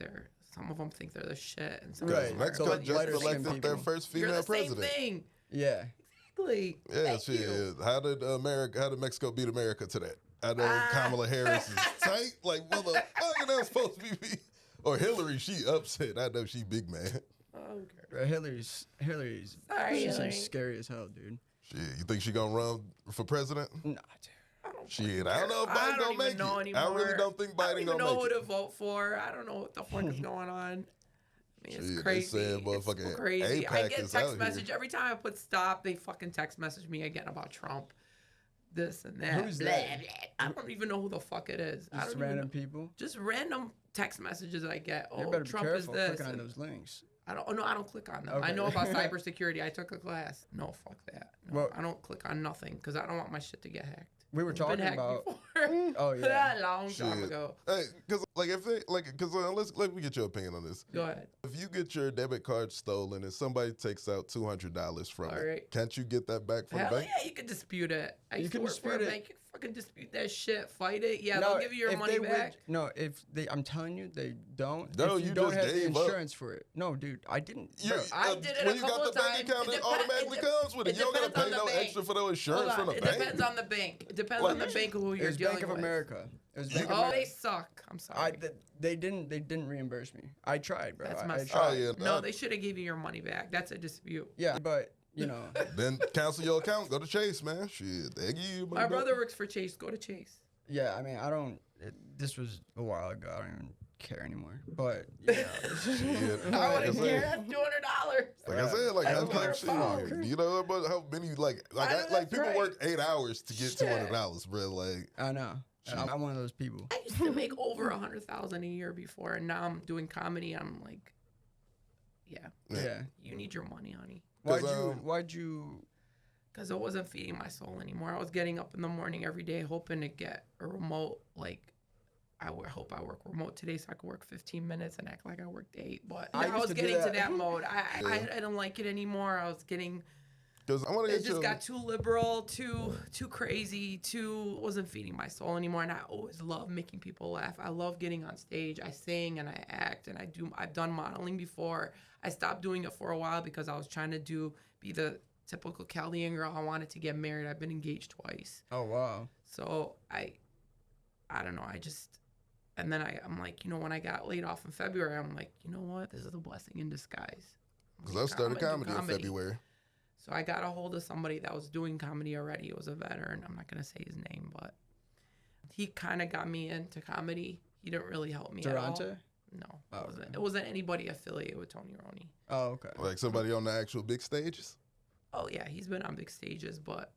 [SPEAKER 4] some of them think they're the shit, and some
[SPEAKER 2] Right.
[SPEAKER 4] of them
[SPEAKER 3] Mexico
[SPEAKER 2] So,
[SPEAKER 4] are.
[SPEAKER 2] like,
[SPEAKER 3] just
[SPEAKER 2] lighter skinned
[SPEAKER 3] elected their
[SPEAKER 2] people.
[SPEAKER 3] first
[SPEAKER 4] You're
[SPEAKER 3] female
[SPEAKER 4] the same
[SPEAKER 3] president.
[SPEAKER 4] thing.
[SPEAKER 2] yeah.
[SPEAKER 4] Exactly.
[SPEAKER 3] Yeah,
[SPEAKER 4] Thank
[SPEAKER 3] shit.
[SPEAKER 4] you.
[SPEAKER 3] How did Mexico beat America to that? I know Kamala Harris is tight. Like, motherfucker, that's supposed to be me. Or Hillary, she upset. I know she big man.
[SPEAKER 4] Okay.
[SPEAKER 2] Bro, Hillary's
[SPEAKER 4] Sorry,
[SPEAKER 2] she
[SPEAKER 4] Hillary.
[SPEAKER 2] seems scary as hell, dude.
[SPEAKER 3] Shit, you think she gonna run for president?
[SPEAKER 2] Nah, dude.
[SPEAKER 3] Shit, I don't know if
[SPEAKER 4] I
[SPEAKER 3] Biden
[SPEAKER 4] don't
[SPEAKER 3] gonna
[SPEAKER 4] even
[SPEAKER 3] make
[SPEAKER 4] know
[SPEAKER 3] it.
[SPEAKER 4] anymore.
[SPEAKER 3] I really don't think
[SPEAKER 4] I
[SPEAKER 3] Biden
[SPEAKER 4] don't even
[SPEAKER 3] gonna
[SPEAKER 4] know
[SPEAKER 3] make
[SPEAKER 4] who
[SPEAKER 3] it.
[SPEAKER 4] to vote for. I don't know what the fuck is going on. I mean, it's
[SPEAKER 3] Shit, they
[SPEAKER 4] crazy.
[SPEAKER 3] said
[SPEAKER 4] It's
[SPEAKER 3] motherfucking
[SPEAKER 4] crazy. I
[SPEAKER 3] AIPAC
[SPEAKER 4] get
[SPEAKER 3] is out
[SPEAKER 4] text
[SPEAKER 3] here.
[SPEAKER 4] message every time I put stop. They fucking text message me again about Trump, this and that.
[SPEAKER 2] Who's
[SPEAKER 4] blah,
[SPEAKER 2] that?
[SPEAKER 4] blah. I don't even know who the fuck it is. I
[SPEAKER 2] Just
[SPEAKER 4] don't even
[SPEAKER 2] random
[SPEAKER 4] know.
[SPEAKER 2] people.
[SPEAKER 4] Just random text messages I get.
[SPEAKER 2] You
[SPEAKER 4] Oh,
[SPEAKER 2] better be
[SPEAKER 4] Trump is
[SPEAKER 2] careful
[SPEAKER 4] this.
[SPEAKER 2] clicking on
[SPEAKER 4] and
[SPEAKER 2] those links.
[SPEAKER 4] I don't. Oh no, I don't click on them. I
[SPEAKER 2] Okay.
[SPEAKER 4] know about cybersecurity. I took a class. No, fuck that. No,
[SPEAKER 2] Well-
[SPEAKER 4] I don't click on nothing because I don't want my shit to get hacked.
[SPEAKER 2] We were
[SPEAKER 4] It's been
[SPEAKER 2] talking
[SPEAKER 4] hacked
[SPEAKER 2] about.
[SPEAKER 4] before.
[SPEAKER 2] Oh yeah.
[SPEAKER 4] A long time
[SPEAKER 3] Shit.
[SPEAKER 4] ago.
[SPEAKER 3] Hey, cause like if they like, cause let me get your opinion on this.
[SPEAKER 4] Go ahead.
[SPEAKER 3] If you get your debit card stolen and somebody takes out $200 from
[SPEAKER 4] All
[SPEAKER 3] it,
[SPEAKER 4] right.
[SPEAKER 3] can't you get that back from
[SPEAKER 4] Hell
[SPEAKER 3] the bank?
[SPEAKER 4] yeah, you can dispute it. I used
[SPEAKER 2] can
[SPEAKER 4] to work for a
[SPEAKER 2] dispute it.
[SPEAKER 4] bank. You can fucking dispute that shit. Fight it. Yeah,
[SPEAKER 2] No,
[SPEAKER 4] they'll give you your
[SPEAKER 2] if
[SPEAKER 4] money
[SPEAKER 2] they would-
[SPEAKER 4] back.
[SPEAKER 2] No, if they, I'm telling you, they don't.
[SPEAKER 3] No,
[SPEAKER 2] if
[SPEAKER 3] you
[SPEAKER 2] don't
[SPEAKER 3] just
[SPEAKER 2] have the
[SPEAKER 3] gave up.
[SPEAKER 2] insurance for it. No, dude, I didn't.
[SPEAKER 3] You,
[SPEAKER 4] I did it
[SPEAKER 3] when
[SPEAKER 4] a
[SPEAKER 3] you
[SPEAKER 4] couple
[SPEAKER 3] got the
[SPEAKER 4] of
[SPEAKER 3] bank
[SPEAKER 4] times.
[SPEAKER 3] account,
[SPEAKER 4] It
[SPEAKER 3] it
[SPEAKER 4] depend-
[SPEAKER 3] automatically
[SPEAKER 4] it
[SPEAKER 3] comes with it.
[SPEAKER 4] it
[SPEAKER 3] You don't gotta
[SPEAKER 4] depends
[SPEAKER 3] pay
[SPEAKER 4] on
[SPEAKER 3] no
[SPEAKER 4] the bank.
[SPEAKER 3] extra for no insurance
[SPEAKER 4] Hold
[SPEAKER 3] from
[SPEAKER 4] on.
[SPEAKER 3] the
[SPEAKER 4] It
[SPEAKER 3] bank.
[SPEAKER 4] depends on the bank. It depends
[SPEAKER 3] Like-
[SPEAKER 4] on the bank who
[SPEAKER 2] It
[SPEAKER 4] you're
[SPEAKER 2] was
[SPEAKER 4] dealing
[SPEAKER 2] Bank of
[SPEAKER 4] with.
[SPEAKER 2] America. It was Bank of
[SPEAKER 4] Oh,
[SPEAKER 2] America.
[SPEAKER 4] they suck. I'm sorry.
[SPEAKER 2] They didn't reimburse me. I tried, bro.
[SPEAKER 4] That's
[SPEAKER 2] I
[SPEAKER 4] messed
[SPEAKER 2] tried.
[SPEAKER 3] Oh yeah.
[SPEAKER 4] No, they should have gave you your money back. That's a dispute.
[SPEAKER 2] Yeah, but you know,
[SPEAKER 3] Then cancel your account. Go to Chase, man. Shit, they give you your money
[SPEAKER 4] My
[SPEAKER 3] back.
[SPEAKER 4] brother works for Chase. Go to Chase.
[SPEAKER 2] yeah. I mean, I don't. This was a while ago. I don't even care anymore. But yeah,
[SPEAKER 3] Shit.
[SPEAKER 4] I
[SPEAKER 3] Like
[SPEAKER 4] wouldn't
[SPEAKER 3] said-
[SPEAKER 4] care. That's $200.
[SPEAKER 3] Like I said, like
[SPEAKER 4] I
[SPEAKER 3] I'm
[SPEAKER 4] don't
[SPEAKER 3] like
[SPEAKER 4] care
[SPEAKER 3] shit.
[SPEAKER 4] about-
[SPEAKER 3] You know about how many like
[SPEAKER 4] I know
[SPEAKER 3] like
[SPEAKER 4] that's
[SPEAKER 3] people
[SPEAKER 4] right.
[SPEAKER 3] work 8 hours to get
[SPEAKER 4] Shit.
[SPEAKER 3] $200, bro. Like
[SPEAKER 2] I know. I'm one of those people.
[SPEAKER 4] I used to make over 100,000 a year before, and now I'm doing comedy. I'm like, yeah,
[SPEAKER 2] Yeah.
[SPEAKER 4] you need your money, honey,
[SPEAKER 2] Why'd you?
[SPEAKER 4] because it wasn't feeding my soul anymore. I was getting up in the morning every day, hoping to get a remote. Like, I would hope I work remote today, so I could work 15 minutes and act like I worked 8. But
[SPEAKER 2] I
[SPEAKER 4] I
[SPEAKER 2] used
[SPEAKER 4] was
[SPEAKER 2] to do
[SPEAKER 4] getting to
[SPEAKER 2] that.
[SPEAKER 4] that mode. I
[SPEAKER 3] Yeah.
[SPEAKER 4] don't like it anymore. I was getting.
[SPEAKER 3] because I want to
[SPEAKER 4] It
[SPEAKER 3] get
[SPEAKER 4] just
[SPEAKER 3] you.
[SPEAKER 4] got too liberal, too crazy, wasn't feeding my soul anymore. And I always love making people laugh. I love getting on stage. I sing and I act and I've done modeling before. I stopped doing it for a while because I was trying to be the typical Chaldean girl. I wanted to get married. I've been engaged twice.
[SPEAKER 2] Oh wow.
[SPEAKER 4] So I don't know. And then I'm like, when I got laid off in February, I'm like, you know what? This is a blessing in disguise.
[SPEAKER 3] Because I started
[SPEAKER 4] I'm gonna do
[SPEAKER 3] comedy in February.
[SPEAKER 4] So I got a hold of somebody that was doing comedy already. It was a veteran. I'm not going to say his name, but he kind of got me into comedy. He didn't really help me at all.
[SPEAKER 2] Durante?
[SPEAKER 4] No,
[SPEAKER 2] Oh,
[SPEAKER 4] it wasn't.
[SPEAKER 2] okay.
[SPEAKER 4] It wasn't anybody affiliated with Tony Roney.
[SPEAKER 2] Oh okay.
[SPEAKER 3] Like somebody on the actual big stages.
[SPEAKER 4] Oh, yeah, he's been on big stages, but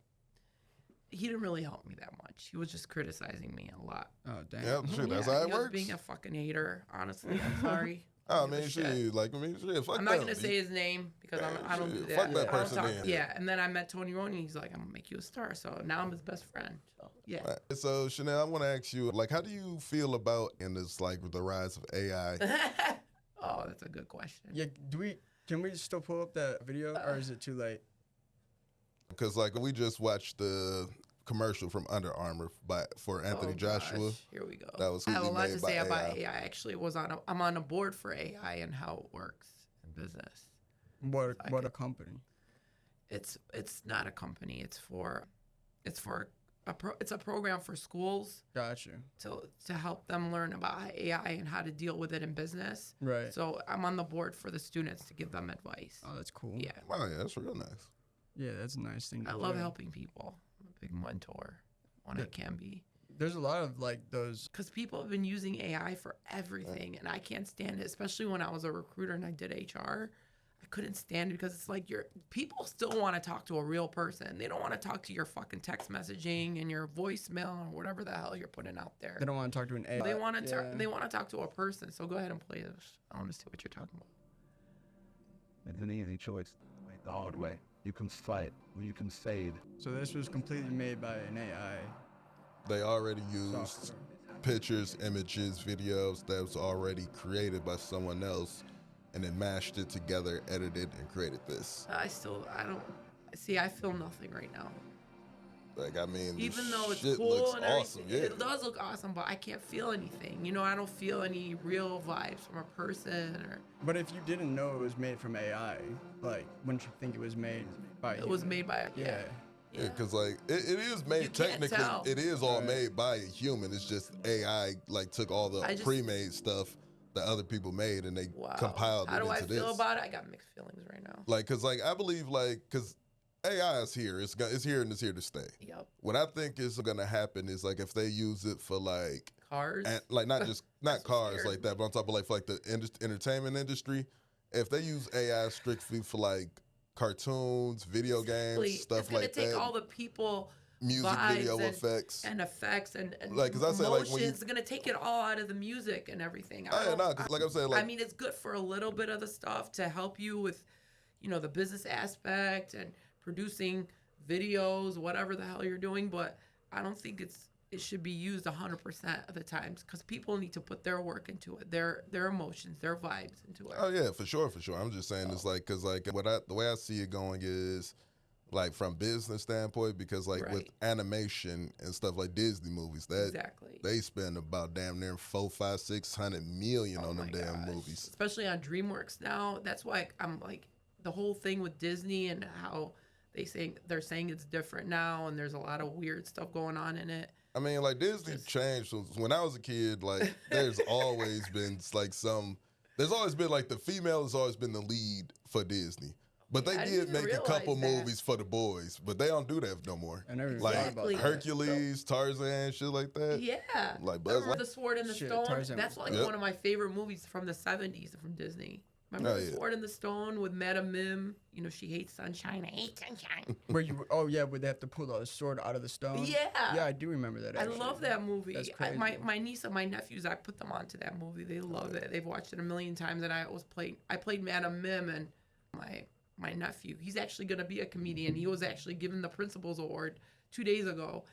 [SPEAKER 4] he didn't really help me that much. He was just criticizing me a lot.
[SPEAKER 2] Oh damn.
[SPEAKER 3] Yeah, shit, that's
[SPEAKER 4] Yeah,
[SPEAKER 3] how it
[SPEAKER 4] he was
[SPEAKER 3] works.
[SPEAKER 4] being a fucking hater, honestly. I'm sorry.
[SPEAKER 3] I
[SPEAKER 4] Give a
[SPEAKER 3] mean,
[SPEAKER 4] shit.
[SPEAKER 3] shit, like fuck
[SPEAKER 4] I'm not
[SPEAKER 3] them.
[SPEAKER 4] gonna say his name because
[SPEAKER 3] Yeah,
[SPEAKER 4] I don't do
[SPEAKER 3] shit,
[SPEAKER 4] that.
[SPEAKER 3] fuck that
[SPEAKER 4] I don't
[SPEAKER 3] person
[SPEAKER 4] talk-
[SPEAKER 3] then.
[SPEAKER 4] Yeah, and then I met Tony Roney. He's like, I'm gonna make you a star. So now I'm his best friend. So yeah.
[SPEAKER 3] Right. So Shanel, I want to ask you, like, how do you feel about in this like the rise of AI?
[SPEAKER 4] Oh, that's a good question.
[SPEAKER 2] Yeah. Can we still pull up that video or is it too late?
[SPEAKER 3] Because like we just watched the commercial from Under Armour for Anthony
[SPEAKER 4] Oh,
[SPEAKER 3] Joshua.
[SPEAKER 4] gosh. Here we go.
[SPEAKER 3] That was
[SPEAKER 4] I have a lot
[SPEAKER 3] made
[SPEAKER 4] to
[SPEAKER 3] by
[SPEAKER 4] say about
[SPEAKER 3] AI.
[SPEAKER 4] AI. Actually, I'm on a board for AI and how it works in business.
[SPEAKER 2] What a company.
[SPEAKER 4] It's not a company. It's a program for schools
[SPEAKER 2] Got you.
[SPEAKER 4] to help them learn about AI and how to deal with it in business.
[SPEAKER 2] Right.
[SPEAKER 4] So I'm on the board for the students to give them advice.
[SPEAKER 2] Oh, that's cool.
[SPEAKER 4] Yeah,
[SPEAKER 3] Oh yeah, that's real nice.
[SPEAKER 2] Yeah, that's a nice thing to
[SPEAKER 4] I
[SPEAKER 2] do.
[SPEAKER 4] love helping people. I'm a big mentor when I can be.
[SPEAKER 2] There's a lot of like those.
[SPEAKER 4] Because people have been using AI for everything, and I can't stand it. Especially when I was a recruiter and I did HR, I couldn't stand it because it's like people still want to talk to a real person. They don't want to talk to your fucking text messaging and your voicemail or whatever the hell you're putting out there.
[SPEAKER 2] They don't want to talk to an AI.
[SPEAKER 4] They want to
[SPEAKER 2] Yeah.
[SPEAKER 4] they want to talk to a person. So go ahead and play this. I want to see what you're talking about.
[SPEAKER 1] It's an easy choice. Make the hard way. You can fight or you can fade.
[SPEAKER 2] So this was completely made by an AI.
[SPEAKER 3] They already used
[SPEAKER 2] Software.
[SPEAKER 3] pictures, images, videos that was already created by someone else, and then mashed it together, edited, and created this.
[SPEAKER 4] I don't see. I feel nothing right now.
[SPEAKER 3] Like I mean,
[SPEAKER 4] Even though it's
[SPEAKER 3] shit
[SPEAKER 4] cool
[SPEAKER 3] looks
[SPEAKER 4] and
[SPEAKER 3] awesome.
[SPEAKER 4] everything,
[SPEAKER 3] Yeah.
[SPEAKER 4] it does look awesome, but I can't feel anything. I don't feel any real vibes from a person, or
[SPEAKER 2] But if you didn't know it was made from AI, like, wouldn't you think it was made by?
[SPEAKER 4] it was made by
[SPEAKER 2] Yeah.
[SPEAKER 3] Yeah, because like it is made
[SPEAKER 4] You can't
[SPEAKER 3] technically,
[SPEAKER 4] tell.
[SPEAKER 3] it is all made by a human. It's just AI like took all the pre-made stuff that other people made and they compiled
[SPEAKER 4] How
[SPEAKER 3] it
[SPEAKER 4] do
[SPEAKER 3] into
[SPEAKER 4] I
[SPEAKER 3] this.
[SPEAKER 4] feel about it? I got mixed feelings right now.
[SPEAKER 3] Like, cause like I believe like, cause AI is here. It's here and it's here to stay.
[SPEAKER 4] Yep.
[SPEAKER 3] What I think is gonna happen is like if they use it for like
[SPEAKER 4] Cars,
[SPEAKER 3] and like not just not cars
[SPEAKER 4] scared
[SPEAKER 3] like that, but I'm talking about like the entertainment industry. If they use AI strictly for like cartoons, video games, stuff like that,
[SPEAKER 4] it's gonna take all the people.
[SPEAKER 3] Music video effects
[SPEAKER 4] and
[SPEAKER 3] like, cause I say like when
[SPEAKER 4] it's gonna take it all out of the music and everything.
[SPEAKER 3] Cause like I'm saying, like
[SPEAKER 4] I mean, it's good for a little bit of the stuff to help you with, you know, the business aspect and producing videos, whatever the hell you're doing. But I don't think it should be used 100% of the times because people need to put their work into it, their emotions, their vibes into it.
[SPEAKER 3] Oh yeah, for sure. I'm just saying it's like, cause like the way I see it going is. Like from business standpoint, because like with animation and stuff like Disney movies, they spend about damn near 400-600 million on them damn movies.
[SPEAKER 4] Especially on DreamWorks now. That's why I'm like the whole thing with Disney and how they're saying it's different now and there's a lot of weird stuff going on in it.
[SPEAKER 3] I mean, like Disney changed when I was a kid. Like there's always been like there's always been like the female has always been the lead for Disney. But they did make a couple movies for the boys, but they don't do that no more. Like Hercules, Tarzan, shit like that.
[SPEAKER 4] Yeah.
[SPEAKER 3] Like Buzz
[SPEAKER 4] Remember The Sword and the Stone?
[SPEAKER 2] Tarzan.
[SPEAKER 4] That's like one of my favorite movies from the 70s from Disney. Remember The Sword and the Stone with Madame Mim? You know, she hates sunshine. I hate sunshine.
[SPEAKER 2] Where they have to pull the sword out of the stone?
[SPEAKER 4] Yeah.
[SPEAKER 2] Yeah, I do remember that, actually.
[SPEAKER 4] I love that movie.
[SPEAKER 2] That's crazy.
[SPEAKER 4] My niece and my nephews, I put them onto that movie. They love it. They've watched it a million times, and I played Madame Mim, and my nephew, he's actually going to be a comedian. He was actually given the Principals Award 2 days ago.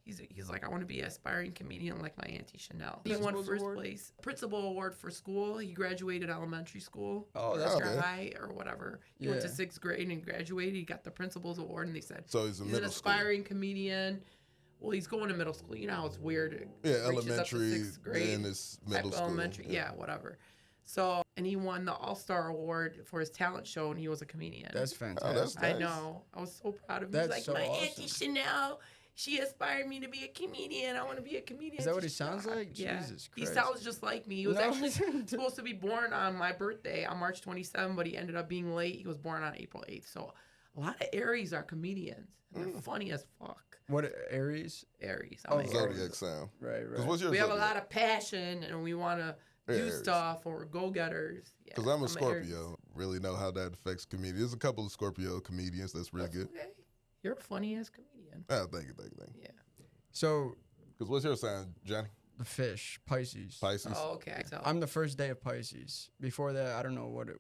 [SPEAKER 4] He's like, I want to be an aspiring comedian like my Auntie Chanel. He won first place. Principal Award for school. He graduated elementary school.
[SPEAKER 2] Oh, that's
[SPEAKER 4] good. High or whatever. He went to 6th grade and graduated. He got the Principal's Award, and they said,
[SPEAKER 3] so he's an
[SPEAKER 4] aspiring comedian. Well, he's going to middle school. You know how it's weird.
[SPEAKER 3] Yeah, elementary, 6th grade, then it's middle school.
[SPEAKER 4] Elementary, yeah, whatever. So, and he won the All-Star Award for his talent show, and he was a comedian.
[SPEAKER 2] That's fantastic.
[SPEAKER 3] Oh, that's nice.
[SPEAKER 4] I know. I was so proud of him.
[SPEAKER 2] That's
[SPEAKER 4] He's like,
[SPEAKER 2] so
[SPEAKER 4] my
[SPEAKER 2] awesome.
[SPEAKER 4] Auntie Chanel, she inspired me to be a comedian. I want to be a comedian.
[SPEAKER 2] Is that what he sounds like?
[SPEAKER 4] Yeah.
[SPEAKER 2] Jesus Christ.
[SPEAKER 4] He sounds just like me. He was actually supposed to be born on my birthday on March 27th, but he ended up being late. He was born on April 8th. So a lot of Aries are comedians. And they're funny as fuck.
[SPEAKER 2] What, Aries?
[SPEAKER 4] Aries.
[SPEAKER 3] Zodiac sound.
[SPEAKER 2] Right.
[SPEAKER 3] What's your
[SPEAKER 4] we
[SPEAKER 3] Zodiac?
[SPEAKER 4] have a lot of passion, and we want to do stuff, or we're go-getters.
[SPEAKER 3] Because I'm a Scorpio. Really know how that affects comedians. There's a couple of Scorpio comedians that's really good.
[SPEAKER 4] Okay. You're a funny-ass comedian.
[SPEAKER 3] Thank you.
[SPEAKER 4] Yeah.
[SPEAKER 2] So,
[SPEAKER 3] because what's your sign, Johnny?
[SPEAKER 2] The fish, Pisces.
[SPEAKER 4] Oh, okay. So
[SPEAKER 2] I'm the first day of Pisces. Before that, I don't know what it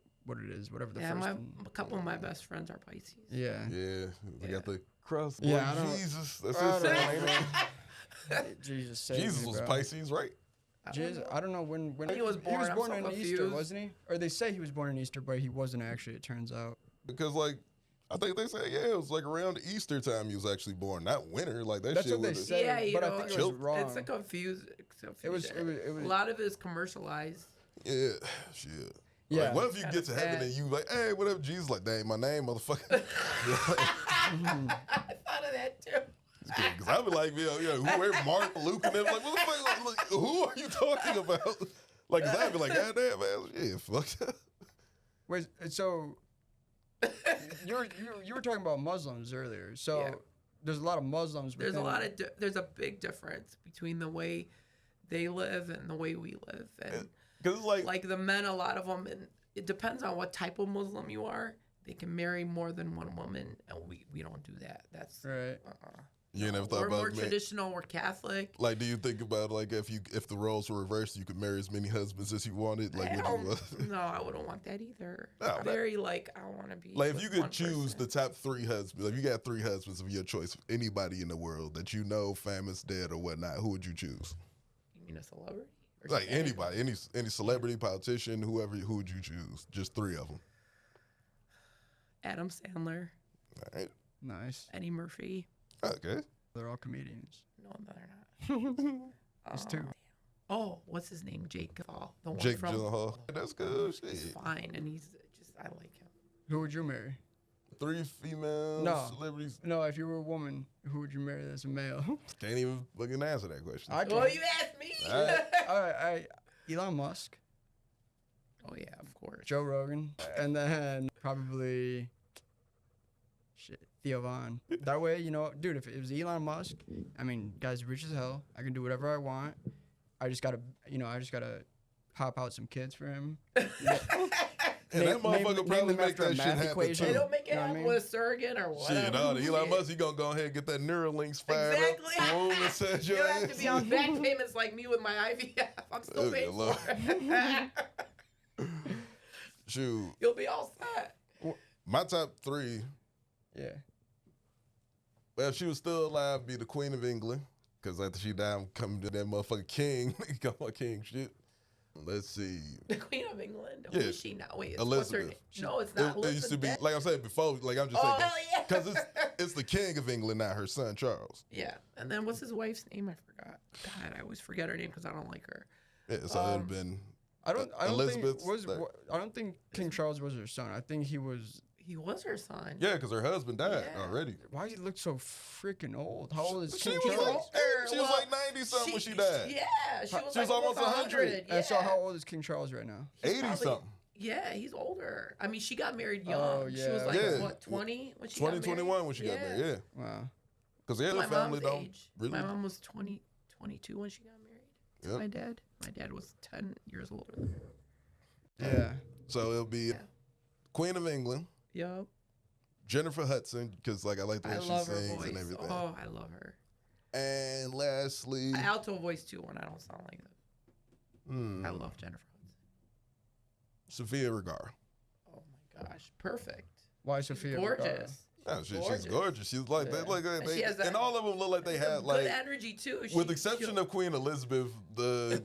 [SPEAKER 2] is. Whatever the first one.
[SPEAKER 4] A couple of my best friends are Pisces.
[SPEAKER 2] Yeah.
[SPEAKER 3] We got the cross.
[SPEAKER 2] Yeah, I don't.
[SPEAKER 3] Jesus, that's his sign.
[SPEAKER 2] Jesus saved
[SPEAKER 3] Jesus
[SPEAKER 2] me,
[SPEAKER 3] was
[SPEAKER 2] bro.
[SPEAKER 3] Pisces, right?
[SPEAKER 2] Jesus, I don't know when
[SPEAKER 4] he was born.
[SPEAKER 2] He was born
[SPEAKER 4] I'm so
[SPEAKER 2] in Easter,
[SPEAKER 4] confused.
[SPEAKER 2] wasn't he? Or they say he was born in Easter, but he wasn't actually. It turns out.
[SPEAKER 3] Because like, I think they say it was like around Easter time he was actually born, not winter. Like that
[SPEAKER 2] That's
[SPEAKER 3] shit
[SPEAKER 2] what they
[SPEAKER 3] was.
[SPEAKER 2] say.
[SPEAKER 4] Yeah,
[SPEAKER 2] but I think it was wrong.
[SPEAKER 4] It's a confusion.
[SPEAKER 2] It was.
[SPEAKER 4] A lot of it is commercialized.
[SPEAKER 3] Yeah, shit.
[SPEAKER 2] Yeah.
[SPEAKER 3] Like, what if you get to heaven and you like, hey, what up, Jesus? Like, that ain't my name, motherfucker.
[SPEAKER 4] I thought of that too.
[SPEAKER 3] Because I be like, who Mark, Luke, and them, like, what the fuck? Like, who are you talking about? Like, cause I'd be like, God damn, man, yeah, fuck that.
[SPEAKER 2] Wait, so you were talking about Muslims earlier. So there's a lot of Muslims.
[SPEAKER 4] There's there's a big difference between the way they live and the way we live. And
[SPEAKER 3] because it's like
[SPEAKER 4] the men, a lot of them, and it depends on what type of Muslim you are. They can marry more than one woman, and we don't do that. That's
[SPEAKER 2] right.
[SPEAKER 3] You never thought about
[SPEAKER 4] we're traditional. We're Catholic.
[SPEAKER 3] Like, do you think about like if the roles were reversed, you could marry as many husbands as you wanted? Like,
[SPEAKER 4] no, I wouldn't want that either.
[SPEAKER 3] No,
[SPEAKER 4] very like I want to be.
[SPEAKER 3] Like, if you could choose the top 3 husbands, like you got 3 husbands of your choice, anybody in the world that you know, famous, dead, or whatnot, who would you choose?
[SPEAKER 4] You mean a celebrity?
[SPEAKER 3] Like anybody, any celebrity, politician, whoever, who would you choose? Just 3 of them.
[SPEAKER 4] Adam Sandler.
[SPEAKER 3] All right.
[SPEAKER 2] Nice.
[SPEAKER 4] Eddie Murphy.
[SPEAKER 3] Okay.
[SPEAKER 2] They're all comedians.
[SPEAKER 4] No, they're not.
[SPEAKER 2] There's 2.
[SPEAKER 4] Oh, what's his name? Jake Gyllenhaal. The one
[SPEAKER 3] Jake
[SPEAKER 4] from
[SPEAKER 3] Gyllenhaal. That's good.
[SPEAKER 4] He's fine, and he's just I like him.
[SPEAKER 2] Who would you marry?
[SPEAKER 3] 3 female celebrities.
[SPEAKER 2] No, if you were a woman, who would you marry as a male?
[SPEAKER 3] Can't even fucking answer that question.
[SPEAKER 4] Well, you asked me.
[SPEAKER 3] All right.
[SPEAKER 2] Elon Musk.
[SPEAKER 4] Oh yeah, of course.
[SPEAKER 2] Joe Rogan, and then probably Theo Vaughn. That way, you know, dude, if it was Elon Musk, I mean, guy's rich as hell. I can do whatever I want. I just gotta hop out some kids for him.
[SPEAKER 3] And that motherfucker probably make that shit happen too.
[SPEAKER 4] They don't make it happen with a surrogate or whatever.
[SPEAKER 3] Shit, no, Elon Musk, he gonna go ahead and get that Neuralinks fired
[SPEAKER 4] up. You don't have to be on back payments like me with my IVF. I'm still paying for it.
[SPEAKER 3] Shoot.
[SPEAKER 4] You'll be all set.
[SPEAKER 3] My top 3.
[SPEAKER 2] Yeah.
[SPEAKER 3] Well, if she was still alive, be the Queen of England. Because after she died, I'm coming to that motherfucking king. Got my king shit. Let's see.
[SPEAKER 4] The Queen of England? Who is she now? Wait,
[SPEAKER 3] Elizabeth.
[SPEAKER 4] No, it's not.
[SPEAKER 3] It used to be, like I said before, like I'm just saying.
[SPEAKER 4] Hell yeah.
[SPEAKER 3] Because it's the King of England, not her son, Charles.
[SPEAKER 4] Yeah. And then what's his wife's name? I forgot. God, I always forget her name because I don't like her.
[SPEAKER 3] Yeah, so it would have been
[SPEAKER 2] I don't think King
[SPEAKER 3] like,
[SPEAKER 2] Charles was her son. I think he was
[SPEAKER 4] her son.
[SPEAKER 3] Yeah, because her husband died already.
[SPEAKER 2] Why does he look so freaking old? How old is
[SPEAKER 3] She
[SPEAKER 2] King
[SPEAKER 3] was
[SPEAKER 2] Charles?
[SPEAKER 3] she was like 90-something when she died.
[SPEAKER 4] Yeah, she was like
[SPEAKER 3] almost 100.
[SPEAKER 2] And so how old is King Charles right now?
[SPEAKER 3] 80-something.
[SPEAKER 4] Yeah, he's older. I mean, she got married young.
[SPEAKER 2] Oh, yeah.
[SPEAKER 4] She was like, what, 20 when she got married?
[SPEAKER 3] 21 when she got married, yeah.
[SPEAKER 2] Wow.
[SPEAKER 3] Because the other family don't really.
[SPEAKER 4] My mom was 22 when she got married. Yep. My dad was 10 years older than her.
[SPEAKER 2] Yeah.
[SPEAKER 3] So it'll be Queen of England.
[SPEAKER 4] Yep.
[SPEAKER 3] Jennifer Hudson, because like I like the way she sings and everything.
[SPEAKER 4] Oh, I love her.
[SPEAKER 3] And lastly,
[SPEAKER 4] alto voice too when I don't sound like that. I love Jennifer Hudson.
[SPEAKER 3] Sophia Vergara.
[SPEAKER 4] Oh my gosh, perfect.
[SPEAKER 2] Why Sophia?
[SPEAKER 4] Gorgeous.
[SPEAKER 3] Oh, she's gorgeous. She's like that. Like
[SPEAKER 4] and
[SPEAKER 3] all of them look like they had like
[SPEAKER 4] good energy too.
[SPEAKER 3] With the exception of Queen Elizabeth,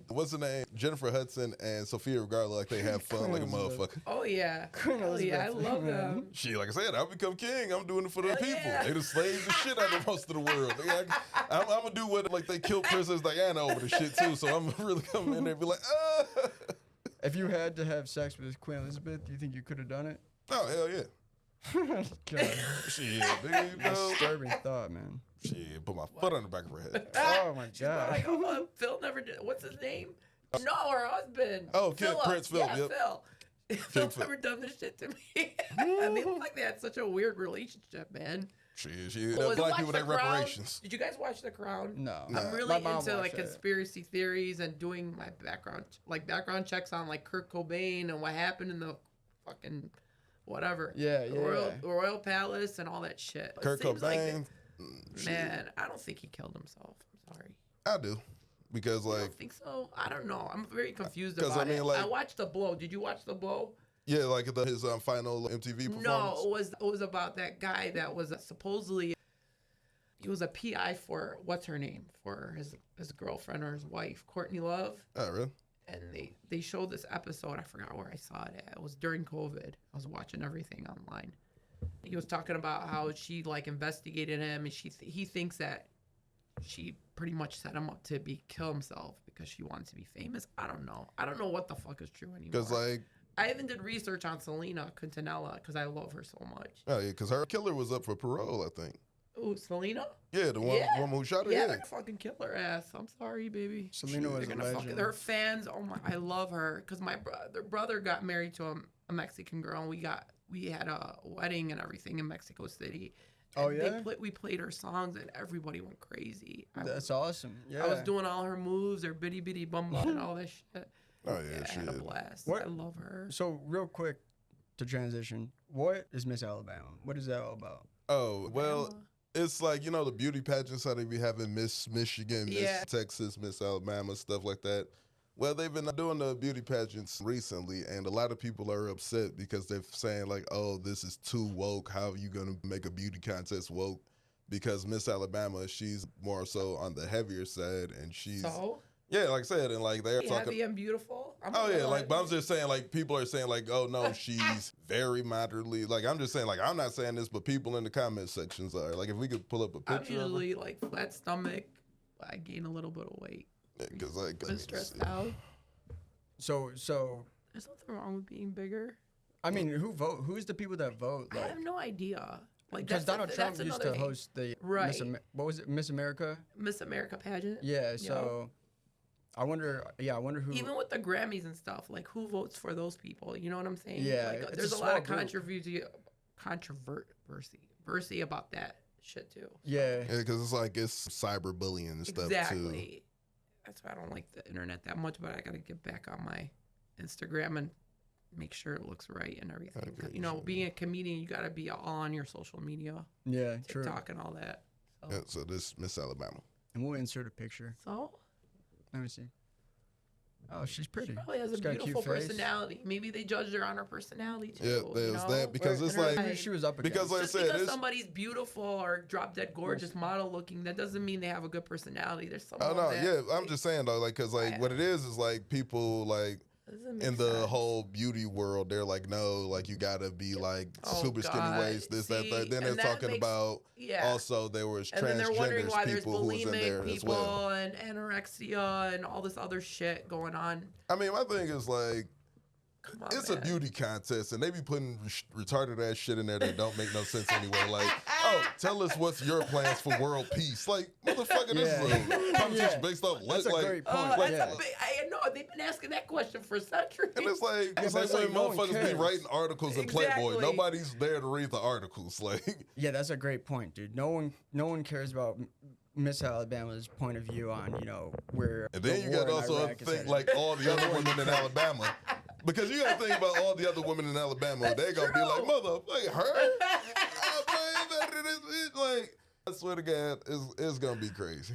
[SPEAKER 3] what's her name? Jennifer Hudson and Sophia Vergara, like they have fun like a motherfucker.
[SPEAKER 4] Oh yeah, I love them.
[SPEAKER 3] She, like I said, I'll become king. I'm doing it for the people. They just slave the shit out of most of the world. I'm gonna do what like they killed Princess Diana over the shit too. So I'm really coming in there and be like, ah.
[SPEAKER 2] If you had to have sex with Queen Elizabeth, do you think you could have done it?
[SPEAKER 3] Oh hell yeah.
[SPEAKER 2] God.
[SPEAKER 3] Shit, dude,
[SPEAKER 2] disturbing thought, man.
[SPEAKER 3] Shit, put my foot on the back of her head.
[SPEAKER 2] Oh my god.
[SPEAKER 4] Like, Phil never did. What's his name? No, her husband.
[SPEAKER 3] Oh, Prince Philip.
[SPEAKER 4] Yeah,
[SPEAKER 3] yep.
[SPEAKER 4] Phil's never done this shit to me. I mean, look like they had such a weird relationship, man.
[SPEAKER 3] Black people take reparations.
[SPEAKER 4] Did you guys watch The Crown?
[SPEAKER 2] No.
[SPEAKER 4] I'm really into like conspiracy theories and doing my background checks on like Kurt Cobain and what happened in the fucking whatever. Royal Palace and all that shit.
[SPEAKER 3] Kurt Cobain.
[SPEAKER 4] Man, I don't think he killed himself. I'm sorry.
[SPEAKER 3] I do. Because like.
[SPEAKER 4] I don't think so. I don't know. I'm very confused about it. I watched The Blow. Did you watch The Blow?
[SPEAKER 3] Yeah, like his final MTV performance.
[SPEAKER 4] No, it was about that guy that was supposedly he was a PI for what's her name for his girlfriend or his wife, Courtney Love.
[SPEAKER 3] Oh, really?
[SPEAKER 4] And they showed this episode. I forgot where I saw it at. It was during COVID. I was watching everything online. He was talking about how she like investigated him, and he thinks that she pretty much set him up to kill himself because she wanted to be famous. I don't know. I don't know what the fuck is true anymore.
[SPEAKER 3] Because like.
[SPEAKER 4] I even did research on Selena Quintanilla because I love her so much.
[SPEAKER 3] Oh yeah, because her killer was up for parole, I think.
[SPEAKER 4] Ooh, Selena?
[SPEAKER 3] Yeah, the woman who shot her.
[SPEAKER 4] Yeah, they're gonna fucking kill her ass. I'm sorry, baby.
[SPEAKER 2] Selena was a legend.
[SPEAKER 4] Her fans, oh my, I love her because their brother got married to a Mexican girl, and we had a wedding and everything in Mexico City. And
[SPEAKER 2] oh yeah.
[SPEAKER 4] We played her songs and everybody went crazy.
[SPEAKER 2] That's awesome. Yeah.
[SPEAKER 4] I was doing all her moves, her bitty bitty bum bum and all that shit.
[SPEAKER 3] Oh yeah,
[SPEAKER 4] I had a blast. I love her.
[SPEAKER 2] So real quick to transition, what is Miss Alabama? What is that all about?
[SPEAKER 3] Oh well, it's like the beauty pageants how they be having Miss Michigan, Miss Texas, Miss Alabama, stuff like that. Well, they've been doing the beauty pageants recently, and a lot of people are upset because they're saying like, "Oh, this is too woke. How are you gonna make a beauty contest woke?" Because Miss Alabama, she's more so on the heavier side, and she's. So? Yeah, like I said, and like they're talking.
[SPEAKER 4] Heavy and beautiful.
[SPEAKER 3] But I'm just saying, like people are saying, like, oh no, she's very moderately. Like I'm just saying, like I'm not saying this, but people in the comment sections are. Like if we could pull up a picture.
[SPEAKER 4] I'm usually like flat stomach. I gain a little bit of weight.
[SPEAKER 3] Because I'm
[SPEAKER 4] stressed out.
[SPEAKER 2] So
[SPEAKER 4] there's nothing wrong with being bigger.
[SPEAKER 2] I mean, who's the people that vote?
[SPEAKER 4] I
[SPEAKER 2] Like,
[SPEAKER 4] have no idea. Like
[SPEAKER 2] because Donald Trump
[SPEAKER 4] that's
[SPEAKER 2] used
[SPEAKER 4] another
[SPEAKER 2] to
[SPEAKER 4] thing.
[SPEAKER 2] host the
[SPEAKER 4] Right.
[SPEAKER 2] what was it, Miss America?
[SPEAKER 4] Miss America pageant.
[SPEAKER 2] Yeah. So, I wonder. Yeah, I wonder who.
[SPEAKER 4] Even with the Grammys and stuff, like who votes for those people? You know what I'm saying?
[SPEAKER 2] Yeah,
[SPEAKER 4] Like,
[SPEAKER 2] it's
[SPEAKER 4] there's
[SPEAKER 2] a
[SPEAKER 4] a lot of
[SPEAKER 2] small group.
[SPEAKER 4] controversy about that shit too.
[SPEAKER 2] Yeah.
[SPEAKER 3] Yeah, because it's like it's cyberbullying and stuff too.
[SPEAKER 4] Exactly. That's why I don't like the internet that much, but I gotta get back on my Instagram and make sure it looks right and everything.
[SPEAKER 3] agree
[SPEAKER 4] You know,
[SPEAKER 3] with you.
[SPEAKER 4] being a comedian, you gotta be all on your social media,
[SPEAKER 2] Yeah. True.
[SPEAKER 4] TikTok and all that. So,
[SPEAKER 3] Yeah, so this Miss Alabama.
[SPEAKER 2] And we'll insert a picture.
[SPEAKER 4] so
[SPEAKER 2] Let me see. Oh, she's
[SPEAKER 4] she
[SPEAKER 2] pretty.
[SPEAKER 4] probably has a
[SPEAKER 2] She's got
[SPEAKER 4] beautiful
[SPEAKER 2] cute face.
[SPEAKER 4] personality. Maybe they judged her on her personality too.
[SPEAKER 3] Yeah,
[SPEAKER 4] you
[SPEAKER 3] there's
[SPEAKER 4] know?
[SPEAKER 3] that because
[SPEAKER 2] Or-
[SPEAKER 3] it's
[SPEAKER 2] and her-
[SPEAKER 3] like
[SPEAKER 2] who she was up against.
[SPEAKER 3] because like I
[SPEAKER 4] Just
[SPEAKER 3] said,
[SPEAKER 4] because
[SPEAKER 3] it's
[SPEAKER 4] somebody's beautiful or drop dead gorgeous model looking, that doesn't mean they have a good personality. There's some.
[SPEAKER 3] oh no,
[SPEAKER 4] that,
[SPEAKER 3] yeah, I'm just saying though, like because like
[SPEAKER 4] Yeah.
[SPEAKER 3] what it is like people like
[SPEAKER 4] doesn't make
[SPEAKER 3] in the
[SPEAKER 4] sense.
[SPEAKER 3] whole beauty world, they're like, no, like you gotta be like
[SPEAKER 4] Oh,
[SPEAKER 3] super skinny
[SPEAKER 4] God.
[SPEAKER 3] waist, this, that,
[SPEAKER 4] See,
[SPEAKER 3] that. Then they're
[SPEAKER 4] and that
[SPEAKER 3] talking
[SPEAKER 4] makes-
[SPEAKER 3] about
[SPEAKER 4] Yeah.
[SPEAKER 3] also there was
[SPEAKER 4] And then they're wondering
[SPEAKER 3] transgenders
[SPEAKER 4] why there's
[SPEAKER 3] people who was in there
[SPEAKER 4] bulimic
[SPEAKER 3] as
[SPEAKER 4] people
[SPEAKER 3] well.
[SPEAKER 4] and anorexia and all this other shit going on.
[SPEAKER 3] I mean, my thing is like
[SPEAKER 4] Come on,
[SPEAKER 3] it's a
[SPEAKER 4] man.
[SPEAKER 3] beauty contest, and they be putting retarded ass shit in there that don't make no sense anyway. Like, oh, tell us what's your plans for world peace? Like, motherfucker, this is a competition
[SPEAKER 2] Yeah.
[SPEAKER 3] based off
[SPEAKER 2] That's
[SPEAKER 3] look.
[SPEAKER 2] a
[SPEAKER 3] Like,
[SPEAKER 2] great point.
[SPEAKER 4] That's
[SPEAKER 2] yeah.
[SPEAKER 4] a big, I know they've been asking that question for centuries.
[SPEAKER 3] and it's like
[SPEAKER 2] but
[SPEAKER 3] it's like
[SPEAKER 2] it's
[SPEAKER 3] when
[SPEAKER 2] like no one
[SPEAKER 3] motherfuckers be
[SPEAKER 2] cares.
[SPEAKER 3] writing articles in Playboy.
[SPEAKER 4] Exactly.
[SPEAKER 3] Nobody's there to read the articles. Like,
[SPEAKER 2] Yeah, that's a great point, dude. No one cares about Miss Alabama's point of view on, you know, where.
[SPEAKER 3] and then
[SPEAKER 2] the
[SPEAKER 3] you
[SPEAKER 2] war
[SPEAKER 3] got to
[SPEAKER 2] in
[SPEAKER 3] also
[SPEAKER 2] Iraq is
[SPEAKER 3] think
[SPEAKER 2] headed.
[SPEAKER 3] like all the other women in Alabama. Because you got to think about all the other women in Alabama. They gonna be like, motherfucker, her? Like, I swear to God, it's gonna be crazy.